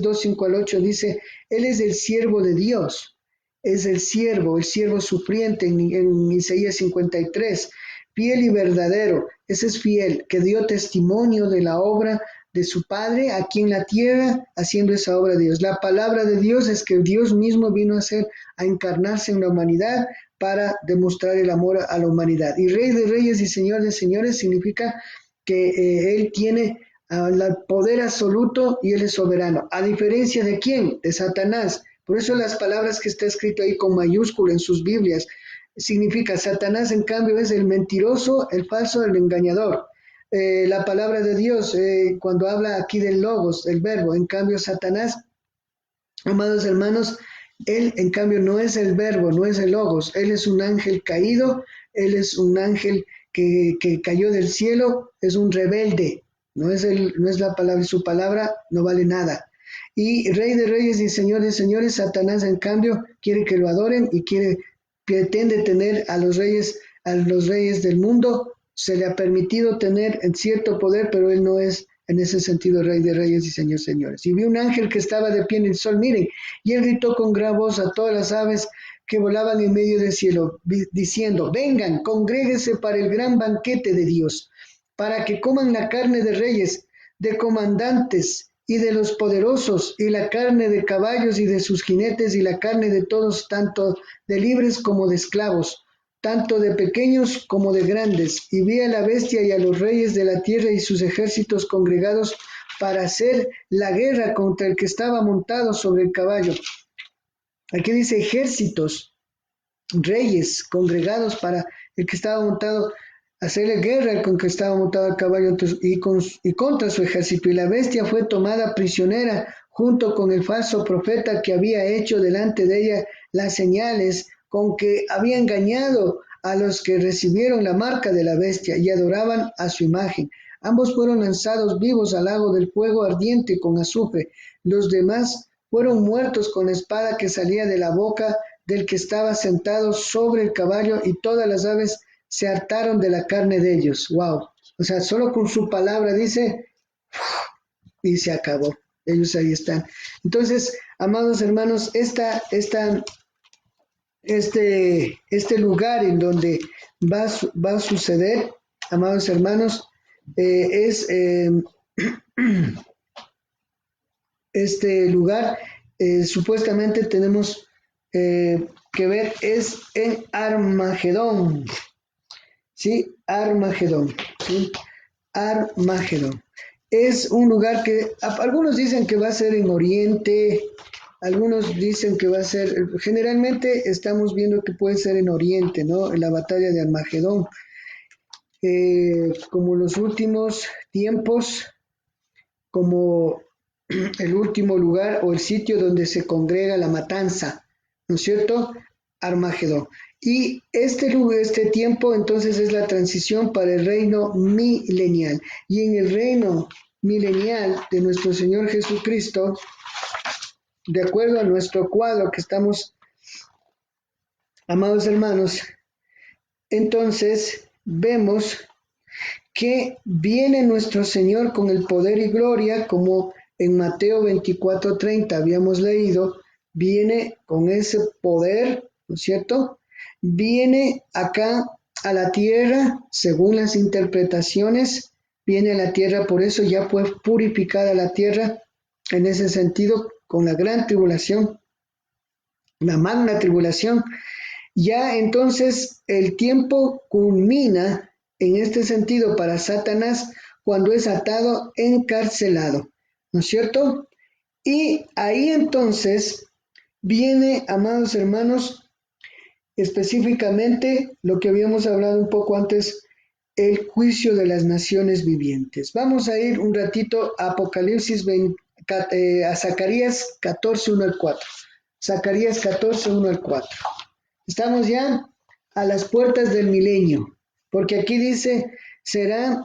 2, 5 al 8, dice, él es el siervo de Dios. Es el siervo sufriente en Isaías 53, fiel y verdadero, ese es fiel, que dio testimonio de la obra de su Padre aquí en la tierra, haciendo esa obra de Dios. La palabra de Dios es que Dios mismo vino a encarnarse en la humanidad para demostrar el amor a la humanidad. Y Rey de Reyes y Señor de Señores significa que Él tiene el poder absoluto y Él es soberano. ¿A diferencia de quién? De Satanás. Por eso las palabras que está escrito ahí con mayúscula en sus Biblias significa Satanás en cambio es el mentiroso, el falso, el engañador. La palabra de Dios cuando habla aquí del logos, el verbo, en cambio Satanás, amados hermanos, Él, en cambio, no es el verbo, no es el logos. Él es un ángel caído, él es un ángel que cayó del cielo, es un rebelde. No es la palabra, su palabra no vale nada. Y Rey de Reyes y Señor de Señores, Satanás, en cambio, quiere que lo adoren y pretende tener a los reyes del mundo. Se le ha permitido tener en cierto poder, pero él no es en ese sentido Rey de Reyes y Señor, señores. Y vi un ángel que estaba de pie en el sol, miren, y él gritó con gran voz a todas las aves que volaban en medio del cielo, diciendo, vengan, congréguense para el gran banquete de Dios, para que coman la carne de reyes, de comandantes y de los poderosos, y la carne de caballos y de sus jinetes, y la carne de todos, tanto de libres como de esclavos, tanto de pequeños como de grandes, y vi a la bestia y a los reyes de la tierra y sus ejércitos congregados para hacer la guerra contra el que estaba montado sobre el caballo. Aquí dice ejércitos, reyes congregados para el que estaba montado, hacerle guerra con el que estaba montado al caballo y contra su ejército. Y la bestia fue tomada prisionera junto con el falso profeta que había hecho delante de ella las señales con que había engañado a los que recibieron la marca de la bestia y adoraban a su imagen. Ambos fueron lanzados vivos al lago del fuego ardiente con azufre. Los demás fueron muertos con la espada que salía de la boca del que estaba sentado sobre el caballo, y todas las aves se hartaron de la carne de ellos. Wow. O sea, solo con su palabra dice, y se acabó. Ellos ahí están. Entonces, amados hermanos, este lugar en donde va a suceder, amados hermanos, es este lugar, supuestamente tenemos que ver, es en Armagedón, ¿sí? Armagedón, ¿sí? Armagedón. Es un lugar que algunos dicen que va a ser en Oriente, algunos dicen que va a ser, generalmente estamos viendo que puede ser en Oriente, ¿no? En la batalla de Armagedón. Como los últimos tiempos, como el último lugar o el sitio donde se congrega la matanza, ¿no es cierto? Armagedón. Y este tiempo entonces es la transición para el reino milenial. Y en el reino milenial de nuestro Señor Jesucristo, de acuerdo a nuestro cuadro que estamos, amados hermanos, entonces vemos que viene nuestro Señor con el poder y gloria, como en Mateo 24:30 habíamos leído, viene con ese poder, ¿no es cierto? Viene acá a la tierra, según las interpretaciones, viene a la tierra, por eso ya fue purificada la tierra, en ese sentido, con la gran tribulación, la magna tribulación. Ya entonces el tiempo culmina en este sentido para Satanás cuando es atado, encarcelado, ¿no es cierto? Y ahí entonces viene, amados hermanos, específicamente lo que habíamos hablado un poco antes, el juicio de las naciones vivientes. Vamos a ir un ratito a Apocalipsis 20, a Zacarías 14, 1 al 4. Zacarías 14, 1 al 4. Estamos ya a las puertas del milenio, porque aquí dice, será,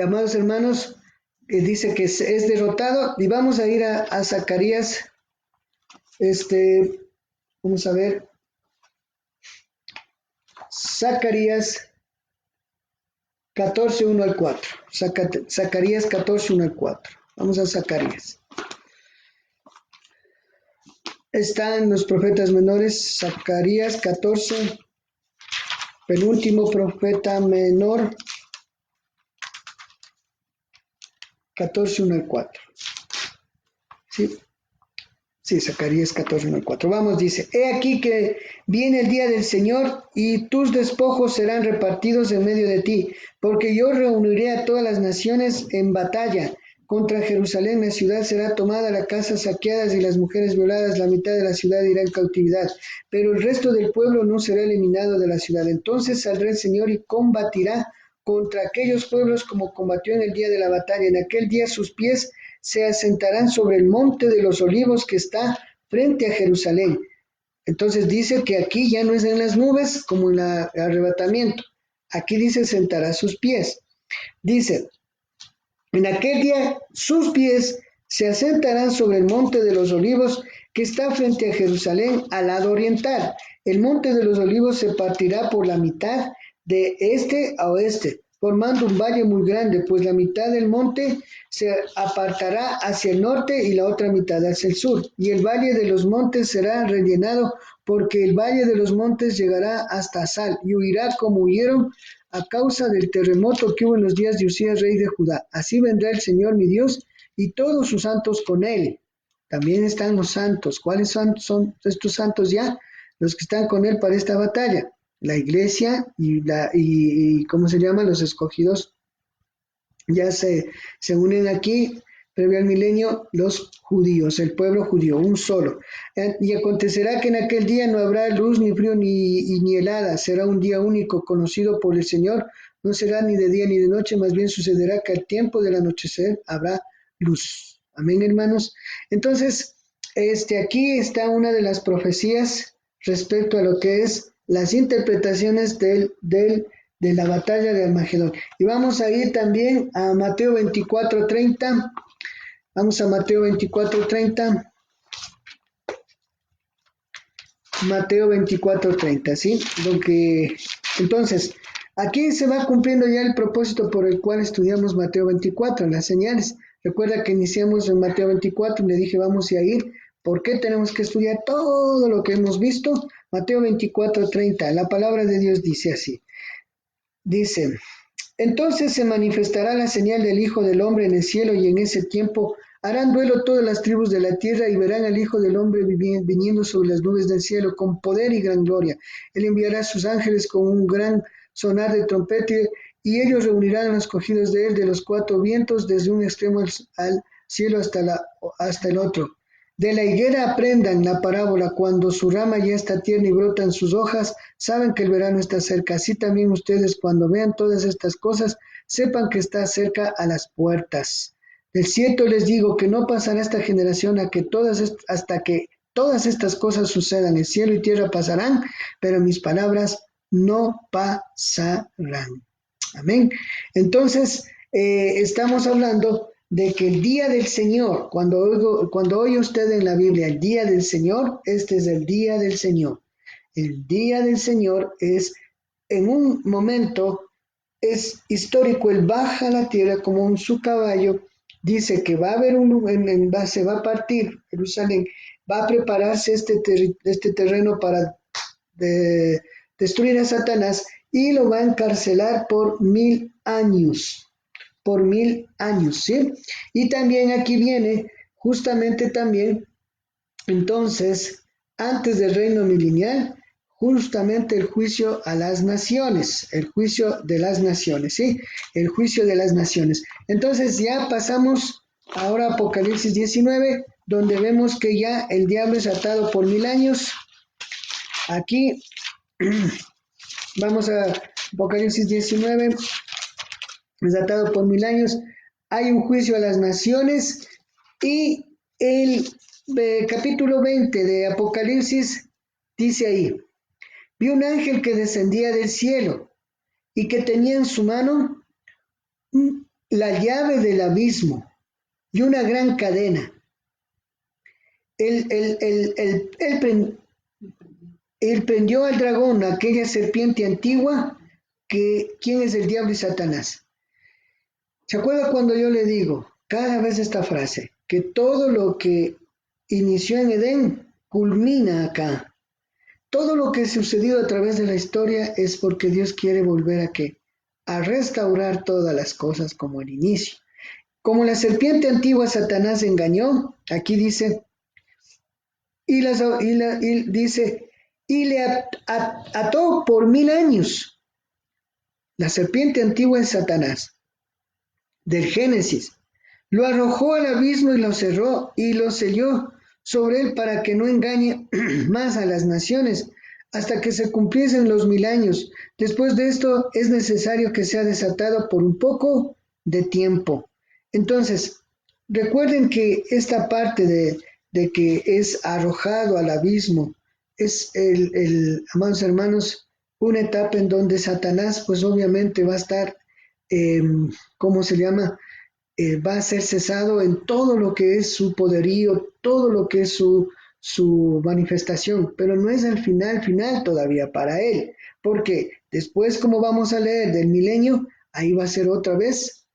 amados hermanos, dice que es derrotado, y vamos a ir a Zacarías, vamos a ver, Zacarías 14, 1 al 4, Zacarías 14, 1 al 4, vamos a Zacarías. Están los profetas menores, Zacarías 14, penúltimo profeta menor, 14, 1 al 4. ¿Sí? Sí, Zacarías 14, 1 al 4. Vamos, dice, he aquí que viene el día del Señor y tus despojos serán repartidos en medio de ti, porque yo reuniré a todas las naciones en batalla. Contra Jerusalén la ciudad será tomada, la casa saqueadas y las mujeres violadas, la mitad de la ciudad irá en cautividad, pero el resto del pueblo no será eliminado de la ciudad. Entonces saldrá el Señor y combatirá contra aquellos pueblos como combatió en el día de la batalla. En aquel día sus pies se asentarán sobre el monte de los olivos que está frente a Jerusalén. Entonces dice que aquí ya no es en las nubes como en el arrebatamiento. Aquí dice sentará sus pies. Dice, en aquel día sus pies se asentarán sobre el monte de los olivos que está frente a Jerusalén al lado oriental. El monte de los olivos se partirá por la mitad de este a oeste, formando un valle muy grande, pues la mitad del monte se apartará hacia el norte y la otra mitad hacia el sur. Y el valle de los montes será rellenado, porque el valle de los montes llegará hasta Sal y huirá como huyeron a causa del terremoto que hubo en los días de Usías, rey de Judá. Así vendrá el Señor mi Dios y todos sus santos con él. También están los santos. ¿Cuáles son estos santos ya? Los que están con él para esta batalla. La iglesia y ¿cómo se llaman? Los escogidos ya se unen aquí, previo al milenio, los judíos, el pueblo judío, un solo. Y acontecerá que en aquel día no habrá luz, ni frío, ni helada. Será un día único, conocido por el Señor. No será ni de día ni de noche, más bien sucederá que al tiempo del anochecer habrá luz. Amén, hermanos. Entonces, aquí está una de las profecías respecto a lo que es las interpretaciones de la batalla de Armagedón. Y vamos a ir también a Mateo 24:30. Vamos a Mateo 24:30. Mateo 24:30, ¿sí? Entonces, aquí se va cumpliendo ya el propósito por el cual estudiamos Mateo 24, las señales. Recuerda que iniciamos en Mateo 24 y le dije, vamos a ir. ¿Por qué tenemos que estudiar todo lo que hemos visto? Mateo 24:30, la palabra de Dios dice así. Dice, entonces se manifestará la señal del Hijo del Hombre en el cielo y en ese tiempo harán duelo todas las tribus de la tierra y verán al Hijo del Hombre viniendo sobre las nubes del cielo con poder y gran gloria. Él enviará a sus ángeles con un gran sonar de trompeta y ellos reunirán a los escogidos de él de los cuatro vientos desde un extremo al cielo hasta el otro. De la higuera aprendan la parábola, cuando su rama ya está tierna y brotan sus hojas, saben que el verano está cerca. Así también ustedes, cuando vean todas estas cosas, sepan que está cerca a las puertas. De cierto les digo que no pasará esta generación hasta que todas estas cosas sucedan. El cielo y tierra pasarán, pero mis palabras no pasarán. Amén. Entonces, estamos hablando de que el día del Señor, cuando oye usted en la Biblia el día del Señor, este es el día del Señor. El día del Señor es, en un momento, es histórico. Él baja a la tierra como en su caballo, dice que va a haber se va a partir Jerusalén, va a prepararse este terreno para destruir a Satanás y lo va a encarcelar por 1000 años. Por 1000 años, ¿sí? Y también aquí viene justamente también, entonces, antes del reino milenial, justamente el juicio a las naciones, el juicio de las naciones, ¿sí? El juicio de las naciones. Entonces ya pasamos ahora a Apocalipsis 19, donde vemos que ya el diablo es atado por 1000 años. Aquí vamos a Apocalipsis 19. Desatado por 1000 años, hay un juicio a las naciones y el capítulo 20 de Apocalipsis dice ahí, vi un ángel que descendía del cielo y que tenía en su mano la llave del abismo y una gran cadena. Él prendió al dragón, aquella serpiente antigua, ¿quién es el diablo y Satanás? ¿Se acuerda cuando yo le digo cada vez esta frase? Que todo lo que inició en Edén culmina acá. Todo lo que ha sucedido a través de la historia es porque Dios quiere volver a ¿qué? A restaurar todas las cosas como el inicio. Como la serpiente antigua Satanás engañó, aquí dice, y le ató por 1000 años. La serpiente antigua es Satanás. Del Génesis, lo arrojó al abismo y lo cerró y lo selló sobre él para que no engañe más a las naciones hasta que se cumpliesen los 1000 años. Después de esto es necesario que sea desatado por un poco de tiempo. Entonces, recuerden que esta parte de que es arrojado al abismo. Es amados hermanos, una etapa en donde Satanás, pues obviamente va a estar, eh, ¿cómo se llama? Va a ser cesado en todo lo que es su poderío, todo lo que es su manifestación, pero no es el final todavía para él, porque después, como vamos a leer del milenio, ahí va a ser otra vez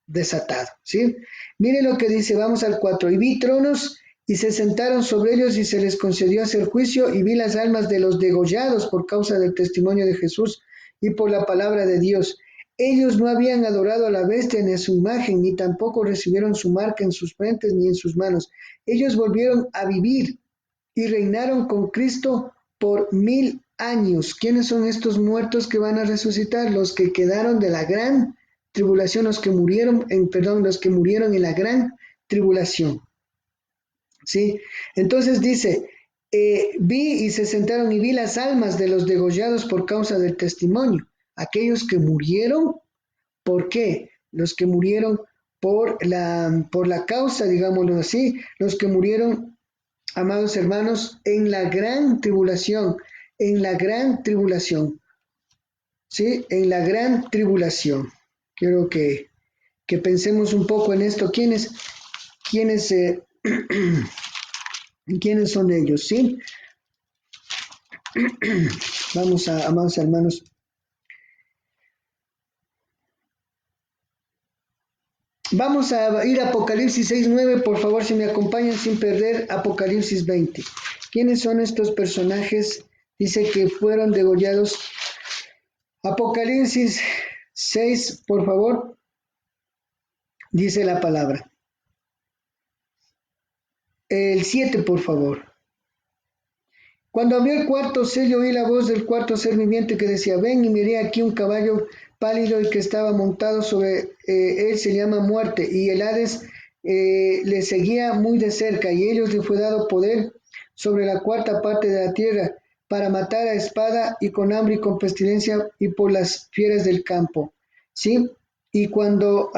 desatado, ¿sí? Mire lo que dice, vamos al 4. Y vi tronos y se sentaron sobre ellos y se les concedió hacer juicio y vi las almas de los degollados por causa del testimonio de Jesús y por la palabra de Dios. Ellos no habían adorado a la bestia ni a su imagen, ni tampoco recibieron su marca en sus frentes ni en sus manos. Ellos volvieron a vivir y reinaron con Cristo por 1000 años. ¿Quiénes son estos muertos que van a resucitar? Los que quedaron de la gran tribulación, los que murieron en la gran tribulación. ¿Sí? Entonces dice, vi y se sentaron y vi las almas de los degollados por causa del testimonio. Aquellos que murieron, ¿por qué? Los que murieron por la causa, digámoslo así, los que murieron, amados hermanos, en la gran tribulación, ¿sí? En la gran tribulación. Quiero que pensemos un poco en esto. ¿Quiénes, quiénes son ellos? ¿Sí? Amados hermanos. Vamos a ir a Apocalipsis 6:9, por favor, si me acompañan sin perder Apocalipsis 20. ¿Quiénes son estos personajes? Dice que fueron degollados. Apocalipsis 6, por favor, dice la palabra. El 7, por favor. Cuando abrió el cuarto sello, oí la voz del cuarto ser viviente que decía, ven y miré aquí un caballo pálido y que estaba montado sobre él se llama muerte, y el Hades le seguía muy de cerca, y ellos le fue dado poder sobre la cuarta parte de la tierra, para matar a espada y con hambre y con pestilencia y por las fieras del campo. ¿Sí? Y cuando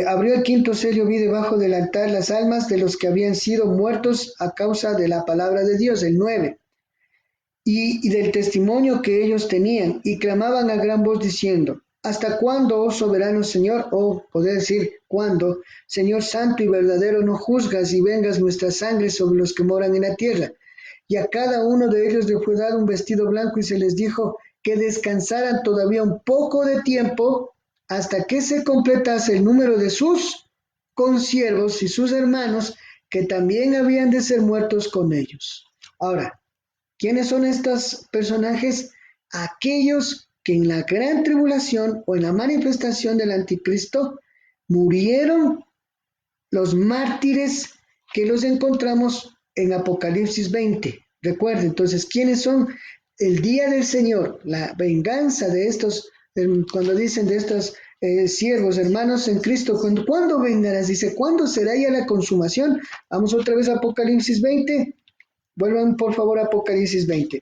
abrió el quinto sello, vi debajo del altar las almas de los que habían sido muertos a causa de la palabra de Dios, el 9, y del testimonio que ellos tenían, y clamaban a gran voz diciendo, ¿hasta cuándo, oh soberano Señor? O poder decir, ¿cuándo? Señor santo y verdadero, no juzgas y vengas nuestra sangre sobre los que moran en la tierra. Y a cada uno de ellos le fue dado un vestido blanco y se les dijo que descansaran todavía un poco de tiempo hasta que se completase el número de sus consiervos y sus hermanos que también habían de ser muertos con ellos. Ahora, ¿quiénes son estos personajes? Aquellos que en la gran tribulación o en la manifestación del anticristo murieron, los mártires que los encontramos en Apocalipsis 20. Recuerden, entonces, ¿quiénes son? El día del Señor, la venganza de estos, cuando dicen de estos siervos, hermanos en Cristo, ¿cuándo vengarás? Dice, ¿cuándo será ya la consumación? Vamos otra vez a Apocalipsis 20. Vuelvan por favor a Apocalipsis 20.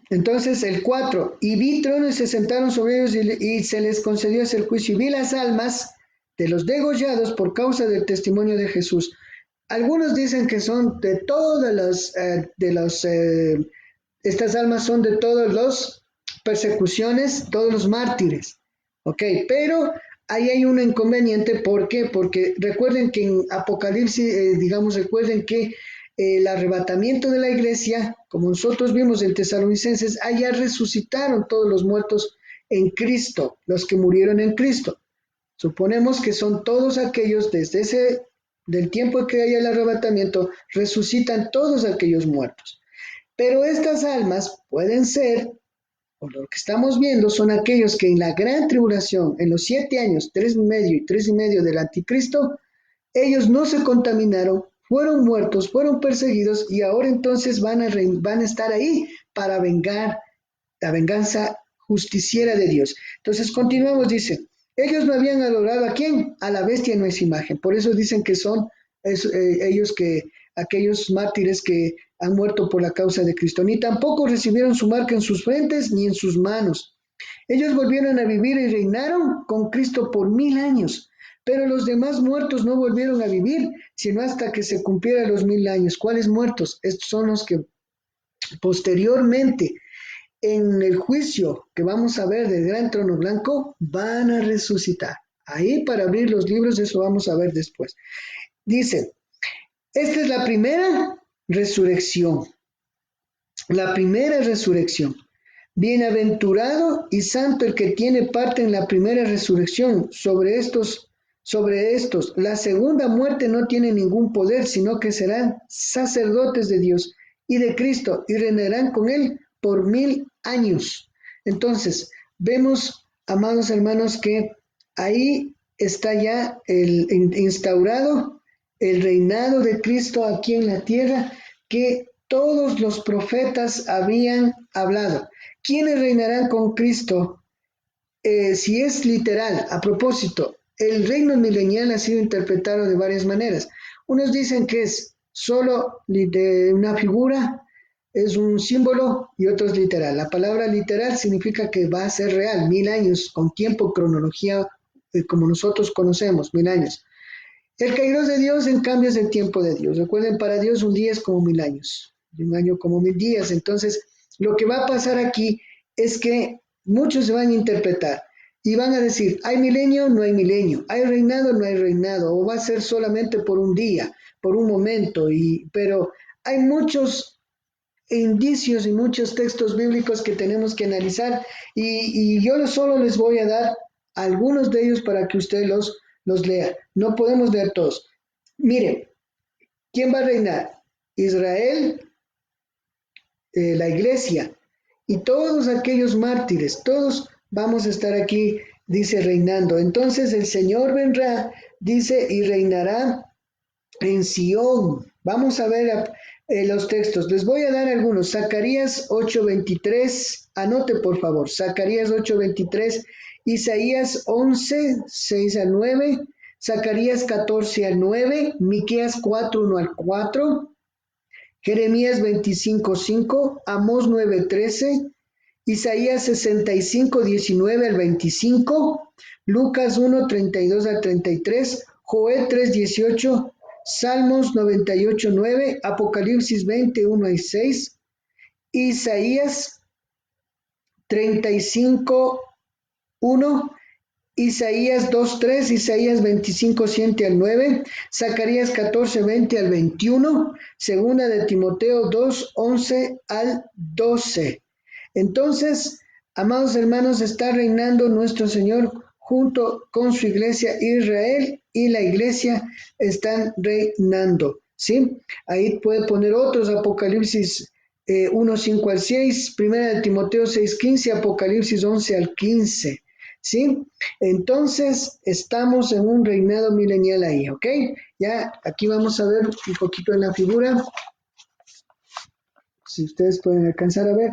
Entonces el 4, y vi tronos y se sentaron sobre ellos y se les concedió hacer juicio, y vi las almas de los degollados por causa del testimonio de Jesús. Algunos dicen que son de todas estas almas son de todas las persecuciones, todos los mártires, ¿ok? Pero ahí hay un inconveniente, ¿por qué? Porque recuerden que en Apocalipsis, recuerden que el arrebatamiento de la iglesia, como nosotros vimos en Tesalonicenses, allá resucitaron todos los muertos en Cristo, los que murieron en Cristo. Suponemos que son todos aquellos del tiempo que haya el arrebatamiento, resucitan todos aquellos muertos. Pero estas almas pueden ser, por lo que estamos viendo, son aquellos que en la gran tribulación, en los 7 años, 3,5 y 3,5 del anticristo, ellos no se contaminaron, fueron muertos, fueron perseguidos y ahora entonces van a estar ahí para vengar la venganza justiciera de Dios. Entonces continuamos, dice, ellos no habían adorado ¿a quién? A la bestia en nuestra imagen. Por eso dicen que son aquellos mártires que han muerto por la causa de Cristo. Ni tampoco recibieron su marca en sus frentes ni en sus manos. Ellos volvieron a vivir y reinaron con Cristo por 1000 años. Pero los demás muertos no volvieron a vivir, sino hasta que se cumplieran los 1000 años. ¿Cuáles muertos? Estos son los que posteriormente, en el juicio que vamos a ver del gran trono blanco, van a resucitar. Ahí para abrir los libros, eso vamos a ver después. Dice, esta es la primera resurrección. La primera resurrección. Bienaventurado y santo el que tiene parte en la primera resurrección. Sobre estos, la segunda muerte no tiene ningún poder, sino que serán sacerdotes de Dios y de Cristo y reinarán con él por 1000 años. Entonces, vemos, amados hermanos, que ahí está ya instaurado el reinado de Cristo aquí en la tierra, que todos los profetas habían hablado. ¿Quiénes reinarán con Cristo? Si es literal, a propósito, el reino milenial ha sido interpretado de varias maneras. Unos dicen que es solo de una figura, es un símbolo, y otros literal. La palabra literal significa que va a ser real, 1000 años, con tiempo, cronología, como nosotros conocemos, 1000 años. El kairos de Dios, en cambio, es el tiempo de Dios. Recuerden, para Dios un día es como 1000 años, y un año como 1000 días. Entonces, lo que va a pasar aquí es que muchos se van a interpretar y van a decir, ¿hay milenio? No hay milenio. ¿Hay reinado? No hay reinado. O va a ser solamente por un día, por un momento. Pero hay muchos indicios y muchos textos bíblicos que tenemos que analizar y yo solo les voy a dar algunos de ellos para que usted los lea. No podemos leer todos. Mire, ¿quién va a reinar? Israel, la iglesia y todos aquellos mártires, todos vamos a estar aquí, dice, reinando. Entonces el Señor vendrá, dice, y reinará en Sión. Vamos a ver los textos. Les voy a dar algunos. Zacarías 8:23. Anote, por favor. Zacarías 8:23. Isaías 11:6-9. Zacarías 14:9. Miqueas 4:1-4. Jeremías 25:5. Amós 9:13. Isaías 65:19-25. Lucas 1:32-33. Joel 3:18. Salmos 98:9, Apocalipsis 21:6, Isaías 35:1, Isaías 2:3, Isaías 25:7-9, Zacarías 14:20-21, segunda de Timoteo 2:11-12. Entonces, amados hermanos, está reinando nuestro Señor junto con su iglesia Israel, y la iglesia están reinando, ¿sí? Ahí puede poner otros, Apocalipsis 1:5-6, primera de Timoteo 6:15, Apocalipsis 11-15, ¿sí? Entonces, estamos en un reinado milenial ahí, ¿ok? Ya, aquí vamos a ver un poquito en la figura, si ustedes pueden alcanzar a ver,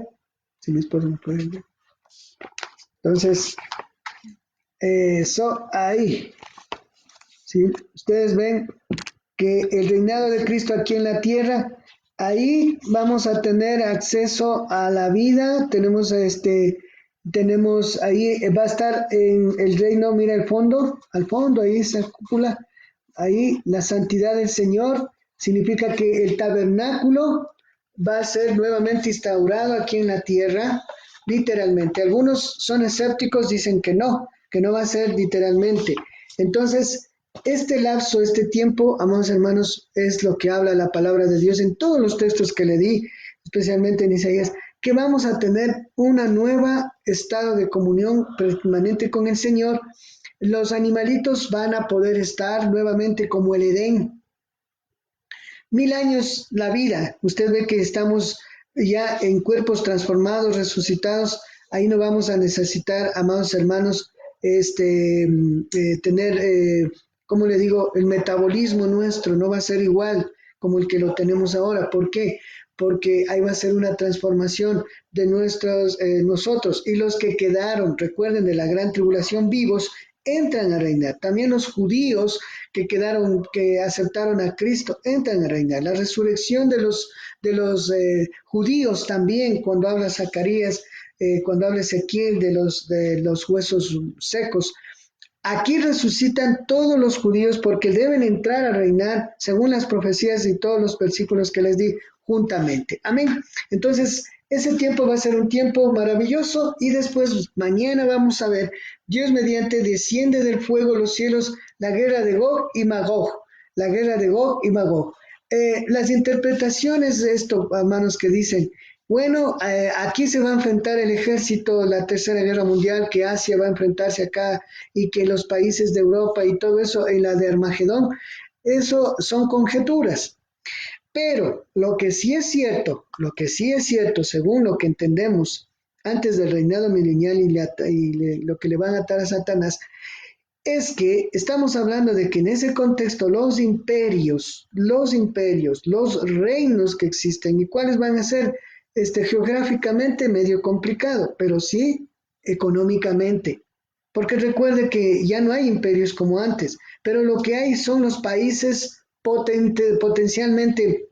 si mi esposo me puede ver. Entonces, eso ahí. ¿Sí? Ustedes ven que el reinado de Cristo aquí en la tierra, ahí vamos a tener acceso a la vida, tenemos ahí, va a estar en el reino, mira el fondo, al fondo, ahí esa cúpula, ahí la santidad del Señor, significa que el tabernáculo va a ser nuevamente instaurado aquí en la tierra, literalmente. Algunos son escépticos, dicen que no va a ser literalmente. Entonces, este lapso, este tiempo, amados hermanos, es lo que habla la palabra de Dios en todos los textos que le di, especialmente en Isaías, que vamos a tener una nueva estado de comunión permanente con el Señor. Los animalitos van a poder estar nuevamente como el Edén. 1000 años la vida. Usted ve que estamos ya en cuerpos transformados, resucitados. Ahí no vamos a necesitar, amados hermanos, tener, como le digo, el metabolismo nuestro no va a ser igual como el que lo tenemos ahora. ¿Por qué? Porque ahí va a ser una transformación de nosotros, y los que quedaron, recuerden, de la gran tribulación vivos, entran a reinar. También los judíos que quedaron, que aceptaron a Cristo, entran a reinar. La resurrección de los judíos también, cuando habla Zacarías, cuando habla Ezequiel de los huesos secos, Aquí resucitan todos los judíos porque deben entrar a reinar según las profecías y todos los versículos que les di juntamente. Amén. Entonces, ese tiempo va a ser un tiempo maravilloso y después mañana vamos a ver, Dios mediante desciende del fuego los cielos, la guerra de Gog y Magog, la guerra de Gog y Magog. Las interpretaciones de esto, hermanos, que dicen, bueno, aquí se va a enfrentar el ejército, la Tercera Guerra Mundial, que Asia va a enfrentarse acá y que los países de Europa y todo eso en la de Armagedón, eso son conjeturas. Pero lo que sí es cierto, según lo que entendemos antes del reinado milenial lo que le van a atar a Satanás, es que estamos hablando de que en ese contexto los reinos que existen y cuáles van a ser geográficamente medio complicado, pero sí económicamente. Porque recuerde que ya no hay imperios como antes, pero lo que hay son los países potencialmente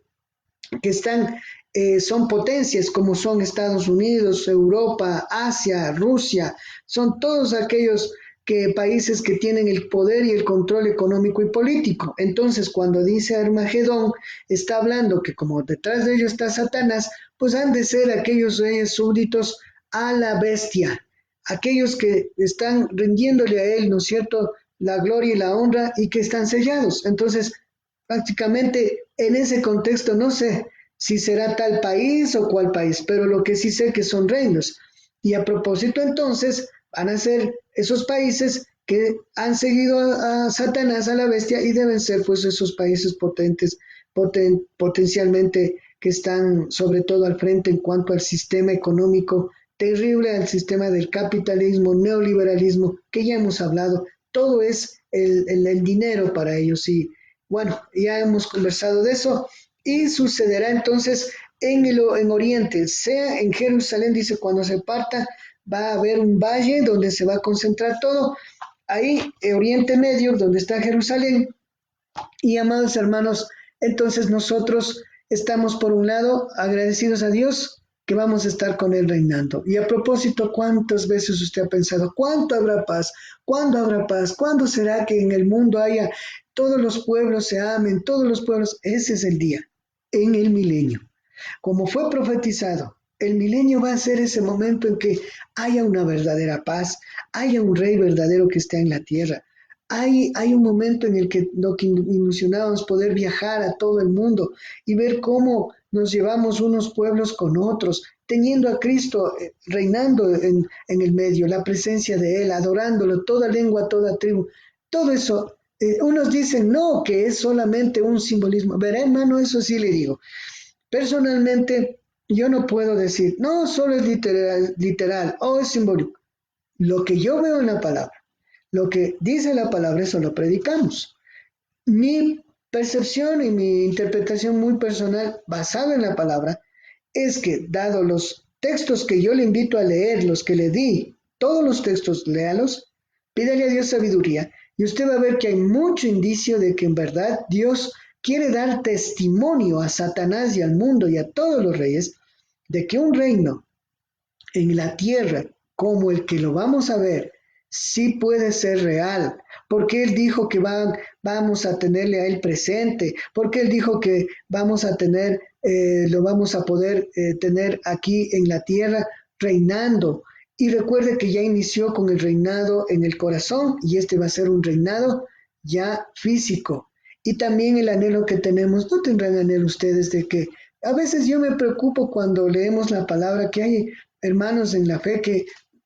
que son potencias como son Estados Unidos, Europa, Asia, Rusia, son todos aquellos países que tienen el poder y el control económico y político. Entonces, cuando dice Armagedón, está hablando que como detrás de ellos está Satanás, pues han de ser aquellos reyes súbditos a la bestia, aquellos que están rindiéndole a él, ¿no es cierto?, la gloria y la honra y que están sellados. Entonces, prácticamente en ese contexto no sé si será tal país o cual país, pero lo que sí sé que son reinos. Y a propósito entonces van a ser esos países que han seguido a Satanás, a la bestia, y deben ser pues esos países potentes, potencialmente que están sobre todo al frente en cuanto al sistema económico terrible, al sistema del capitalismo, neoliberalismo, que ya hemos hablado. Todo es el dinero para ellos y bueno, ya hemos conversado de eso y sucederá entonces en Oriente, sea en Jerusalén, dice, cuando se parta va a haber un valle donde se va a concentrar todo, ahí Oriente Medio, donde está Jerusalén, y amados hermanos, entonces nosotros estamos por un lado agradecidos a Dios que vamos a estar con Él reinando. Y a propósito, ¿cuántas veces usted ha pensado, cuánto habrá paz? ¿Cuándo habrá paz? ¿Cuándo será que en el mundo haya todos los pueblos se amen, todos los pueblos? Ese es el día, en el milenio. Como fue profetizado, el milenio va a ser ese momento en que haya una verdadera paz, haya un rey verdadero que esté en la tierra. Hay un momento en el que lo que ilusionábamos poder viajar a todo el mundo y ver cómo nos llevamos unos pueblos con otros, teniendo a Cristo reinando en el medio, la presencia de Él, adorándolo, toda lengua, toda tribu. Todo eso, unos dicen, no, que es solamente un simbolismo. Verá, hermano, eso sí le digo. Personalmente, yo no puedo decir, no, solo es literal o es simbólico. Lo que yo veo en la palabra, lo que dice la palabra, eso lo predicamos. Mi percepción y mi interpretación muy personal, basada en la palabra, es que, dado los textos que yo le invito a leer, los que le di, todos los textos, léalos, pídale a Dios sabiduría, y usted va a ver que hay mucho indicio de que en verdad Dios quiere dar testimonio a Satanás y al mundo y a todos los reyes de que un reino en la tierra como el que lo vamos a ver sí puede ser real, porque Él dijo que vamos a tenerle a Él presente, porque Él dijo que vamos a tener, lo vamos a poder tener aquí en la tierra reinando. Y recuerde que ya inició con el reinado en el corazón y este va a ser un reinado ya físico. Y también el anhelo que tenemos, ¿no tendrán anhelo ustedes de que a veces yo me preocupo cuando leemos la palabra que hay hermanos en la fe que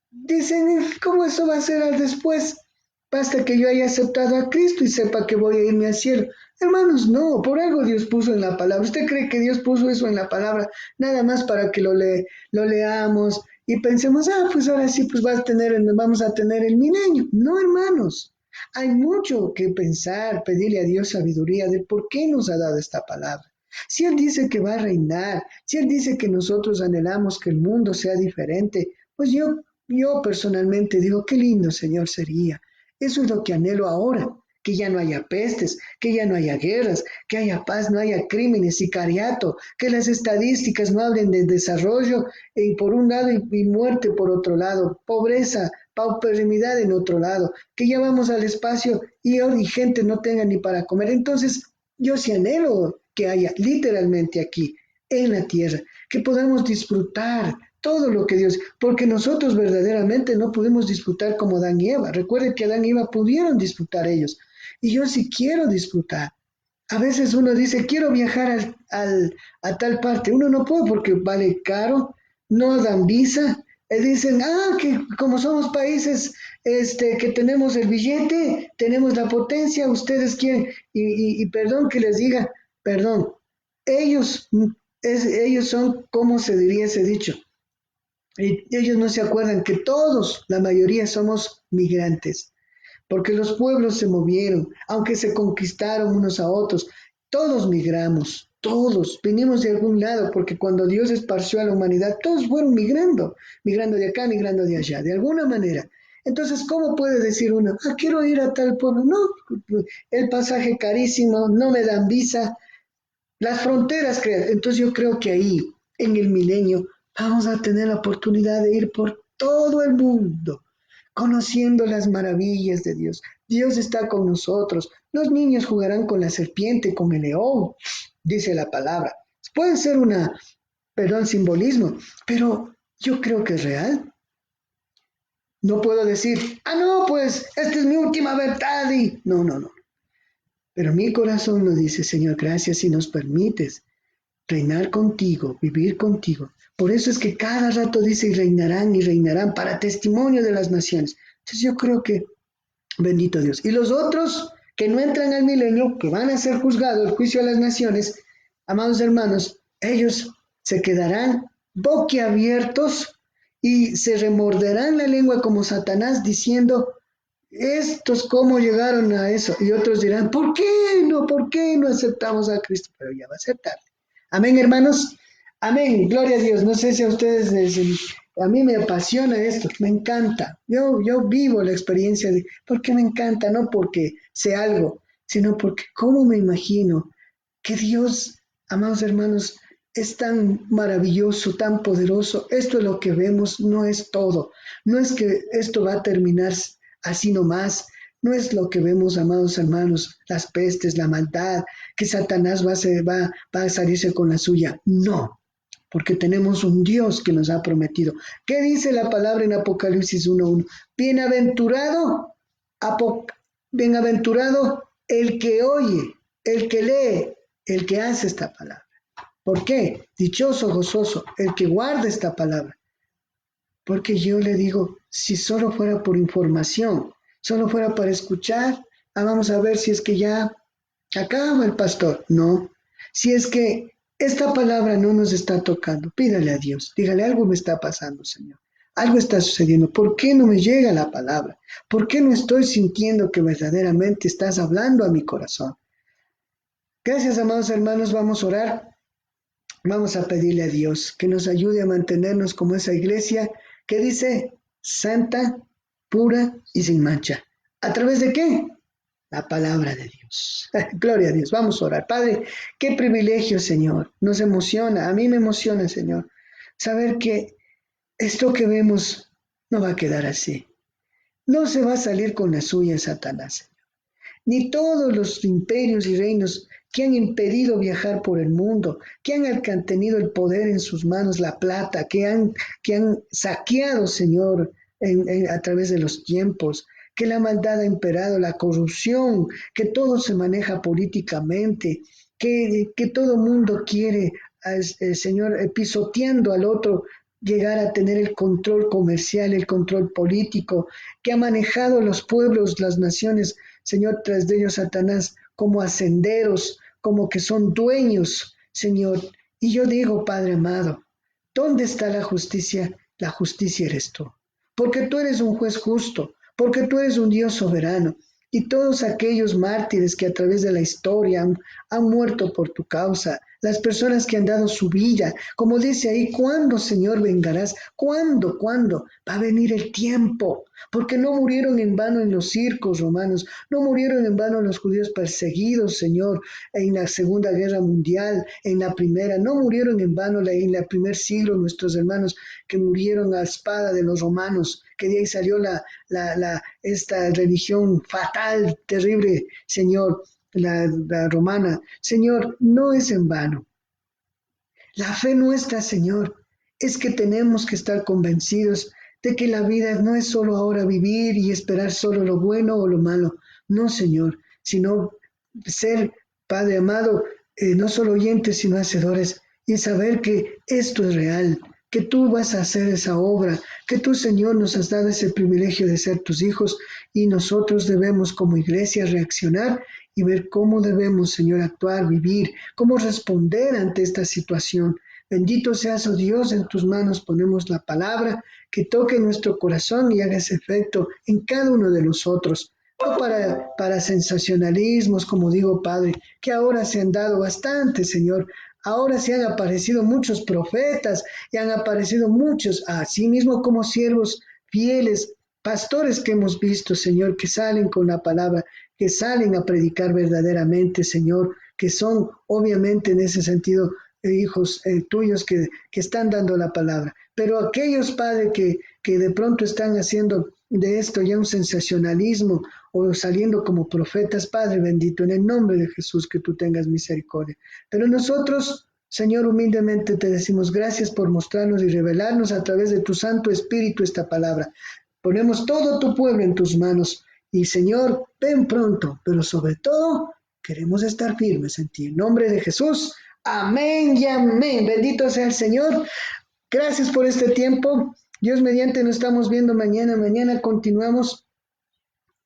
dicen, ¿cómo eso va a ser al después? Basta que yo haya aceptado a Cristo y sepa que voy a irme al cielo. Hermanos, no, por algo Dios puso en la palabra. ¿Usted cree que Dios puso eso en la palabra nada más para que lo leamos y pensemos, pues ahora sí, pues vamos a tener el milenio? No, hermanos. Hay mucho que pensar, pedirle a Dios sabiduría de por qué nos ha dado esta palabra. Si Él dice que va a reinar, si Él dice que nosotros anhelamos que el mundo sea diferente, pues yo personalmente digo, qué lindo, Señor, sería. Eso es lo que anhelo ahora, que ya no haya pestes, que ya no haya guerras, que haya paz, no haya crímenes, sicariato, que las estadísticas no hablen de desarrollo por un lado y muerte por otro lado, pobreza paupernidad en otro lado, que ya vamos al espacio y gente no tenga ni para comer. Entonces, yo sí anhelo que haya literalmente aquí, en la tierra, que podamos disfrutar todo lo que Dios, porque nosotros verdaderamente no pudimos disfrutar como Adán y Eva. Recuerden que Adán y Eva pudieron disfrutar ellos, y yo sí quiero disfrutar. A veces uno dice, quiero viajar a tal parte. Uno no puede porque vale caro, no dan visa. Dicen, que como somos países que tenemos el billete, tenemos la potencia, ustedes quieren, y perdón que les diga, perdón, ellos, ellos son, ¿cómo se diría ese dicho? Y ellos no se acuerdan que todos, la mayoría, somos migrantes porque los pueblos se movieron, aunque se conquistaron unos a otros, todos migramos, todos venimos de algún lado, porque cuando Dios esparció a la humanidad, todos fueron migrando, migrando de acá, migrando de allá, de alguna manera. Entonces, ¿cómo puede decir uno, quiero ir a tal pueblo? No, el pasaje carísimo, no me dan visa, las fronteras crean. Entonces yo creo que ahí, en el milenio, vamos a tener la oportunidad de ir por todo el mundo, conociendo las maravillas de Dios. Dios está con nosotros. Los niños jugarán con la serpiente, con el león, dice la palabra. Puede ser perdón, simbolismo, pero yo creo que es real. No puedo decir, no, pues esta es mi última verdad y no, no, no. Pero mi corazón lo dice, Señor, gracias si nos permites reinar contigo, vivir contigo. Por eso es que cada rato dice y reinarán para testimonio de las naciones. Entonces yo creo que, bendito Dios. Y los otros que no entran al milenio, que van a ser juzgados, el juicio a las naciones, amados hermanos, ellos se quedarán boquiabiertos y se remorderán la lengua como Satanás diciendo, estos cómo llegaron a eso. Y otros dirán, ¿Por qué no aceptamos a Cristo? Pero ya va a ser tarde. Amén, hermanos. Amén. Gloria a Dios. No sé si a ustedes a mí me apasiona esto, me encanta. Yo vivo la experiencia porque me encanta, no porque sé algo, sino porque cómo me imagino que Dios, amados hermanos, es tan maravilloso, tan poderoso. Esto es lo que vemos, no es todo. No es que esto va a terminar así nomás. No es lo que vemos, amados hermanos, las pestes, la maldad, que Satanás va a salirse con la suya. No, porque tenemos un Dios que nos ha prometido. ¿Qué dice la palabra en Apocalipsis 1:1? Bienaventurado, apo- bienaventurado el que oye, el que lee, el que hace esta palabra. ¿Por qué? Dichoso, gozoso, el que guarda esta palabra. Porque yo le digo, si solo fuera por información, solo fuera para escuchar, vamos a ver si es que ya acaba el pastor. No, si es que esta palabra no nos está tocando, pídale a Dios, dígale, algo me está pasando, Señor. Algo está sucediendo. ¿Por qué no me llega la palabra? ¿Por qué no estoy sintiendo que verdaderamente estás hablando a mi corazón? Gracias, amados hermanos, vamos a orar. Vamos a pedirle a Dios que nos ayude a mantenernos como esa iglesia que dice santa, pura y sin mancha. ¿A través de qué? La palabra de Dios. Gloria a Dios. Vamos a orar. Padre, qué privilegio, Señor. Nos emociona. A mí me emociona, Señor, saber que esto que vemos no va a quedar así. No se va a salir con la suya Satanás, ni todos los imperios y reinos que han impedido viajar por el mundo, que han tenido el poder en sus manos, la plata, que han saqueado, Señor, a través de los tiempos, que la maldad ha imperado, la corrupción, que todo se maneja políticamente, que todo mundo quiere, Señor, pisoteando al otro, llegar a tener el control comercial, el control político, que ha manejado los pueblos, las naciones, Señor, tras de ellos Satanás, como hacenderos, como que son dueños, Señor. Y yo digo, Padre amado, ¿dónde está la justicia? La justicia eres tú, porque tú eres un juez justo, porque tú eres un Dios soberano. Y todos aquellos mártires que a través de la historia han muerto por tu causa, las personas que han dado su vida. Como dice ahí, ¿cuándo, Señor, vengarás? ¿Cuándo? ¿Cuándo? Va a venir el tiempo, porque no murieron en vano en los circos romanos, no murieron en vano los judíos perseguidos, Señor, en la Segunda Guerra Mundial, en la Primera, no murieron en vano en el primer siglo nuestros hermanos que murieron a espada de los romanos, que de ahí salió esta religión fatal, terrible, Señor, la romana. Señor, no es en vano. La fe nuestra, Señor, es que tenemos que estar convencidos de que la vida no es solo ahora vivir y esperar solo lo bueno o lo malo. No, Señor, sino ser, Padre amado, no solo oyentes, sino hacedores, y saber que esto es real, que tú vas a hacer esa obra, que tú, Señor, nos has dado ese privilegio de ser tus hijos y nosotros debemos como iglesia reaccionar y ver cómo debemos, Señor, actuar, vivir, cómo responder ante esta situación. Bendito seas, oh Dios, en tus manos ponemos la palabra que toque nuestro corazón y haga ese efecto en cada uno de nosotros. No para sensacionalismos, como digo, Padre, que ahora se han dado bastante, Señor. Ahora se han aparecido muchos profetas y han aparecido muchos, así mismo como siervos fieles, pastores que hemos visto, Señor, que salen con la palabra, que salen a predicar verdaderamente, Señor, que son obviamente en ese sentido hijos tuyos que están dando la palabra. Pero aquellos, Padre, que de pronto están haciendo de esto ya un sensacionalismo o saliendo como profetas, Padre bendito, en el nombre de Jesús, que tú tengas misericordia. Pero nosotros, Señor, humildemente te decimos gracias por mostrarnos y revelarnos a través de tu Santo Espíritu esta palabra. Ponemos todo tu pueblo en tus manos y, Señor, ven pronto, pero sobre todo queremos estar firmes en ti. En nombre de Jesús, amén y amén. Bendito sea el Señor. Gracias por este tiempo. Dios mediante nos estamos viendo mañana. Mañana continuamos.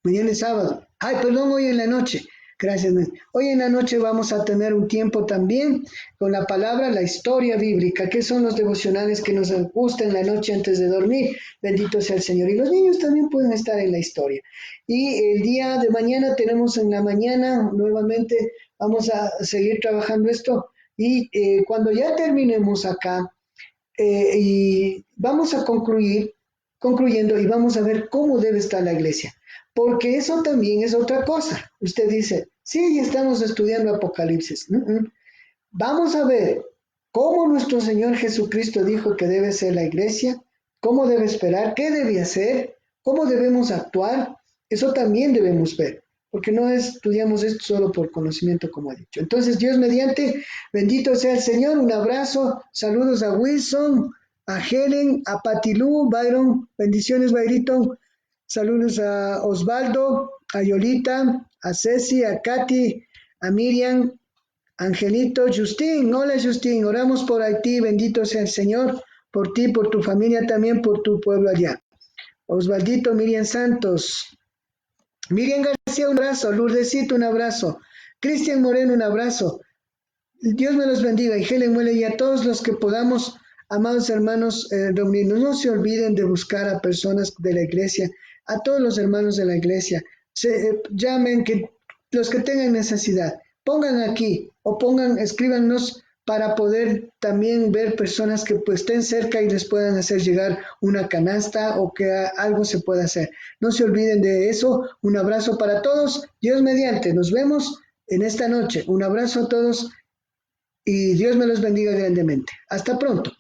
Mañana es sábado. Ay, perdón, hoy en la noche. Gracias. Hoy en la noche vamos a tener un tiempo también con la palabra, la historia bíblica, que son los devocionales que nos gustan en la noche antes de dormir. Bendito sea el Señor. Y los niños también pueden estar en la historia. Y el día de mañana tenemos en la mañana, nuevamente vamos a seguir trabajando esto. Y cuando ya terminemos acá, y vamos a concluyendo y vamos a ver cómo debe estar la iglesia, porque eso también es otra cosa. Usted dice, sí, ya estamos estudiando Apocalipsis. Vamos a ver cómo nuestro Señor Jesucristo dijo que debe ser la iglesia, cómo debe esperar, qué debe hacer, cómo debemos actuar. Eso también debemos ver, porque no estudiamos esto solo por conocimiento, como he dicho. Entonces, Dios mediante, bendito sea el Señor. Un abrazo, saludos a Wilson, a Helen, a Patilú, Byron, bendiciones, Bayrito. Saludos a Osvaldo, a Yolita, a Ceci, a Katy, a Miriam, Angelito, Justin. Hola, Justin. Oramos por Haití. Bendito sea el Señor, por ti, por tu familia, también por tu pueblo allá. Osvaldito, Miriam Santos. Miriam García, un abrazo. Lourdesito, un abrazo. Cristian Moreno, un abrazo. Dios me los bendiga. Y Helen Muele y a todos los que podamos, amados hermanos, reunirnos. No se olviden de buscar a personas de la iglesia, a todos los hermanos de la iglesia. Llamen, los que tengan necesidad. Pongan aquí o escríbanos para poder también ver personas que pues, estén cerca y les puedan hacer llegar una canasta o que algo se pueda hacer. No se olviden de eso. Un abrazo para todos. Dios mediante. Nos vemos en esta noche. Un abrazo a todos y Dios me los bendiga grandemente. Hasta pronto.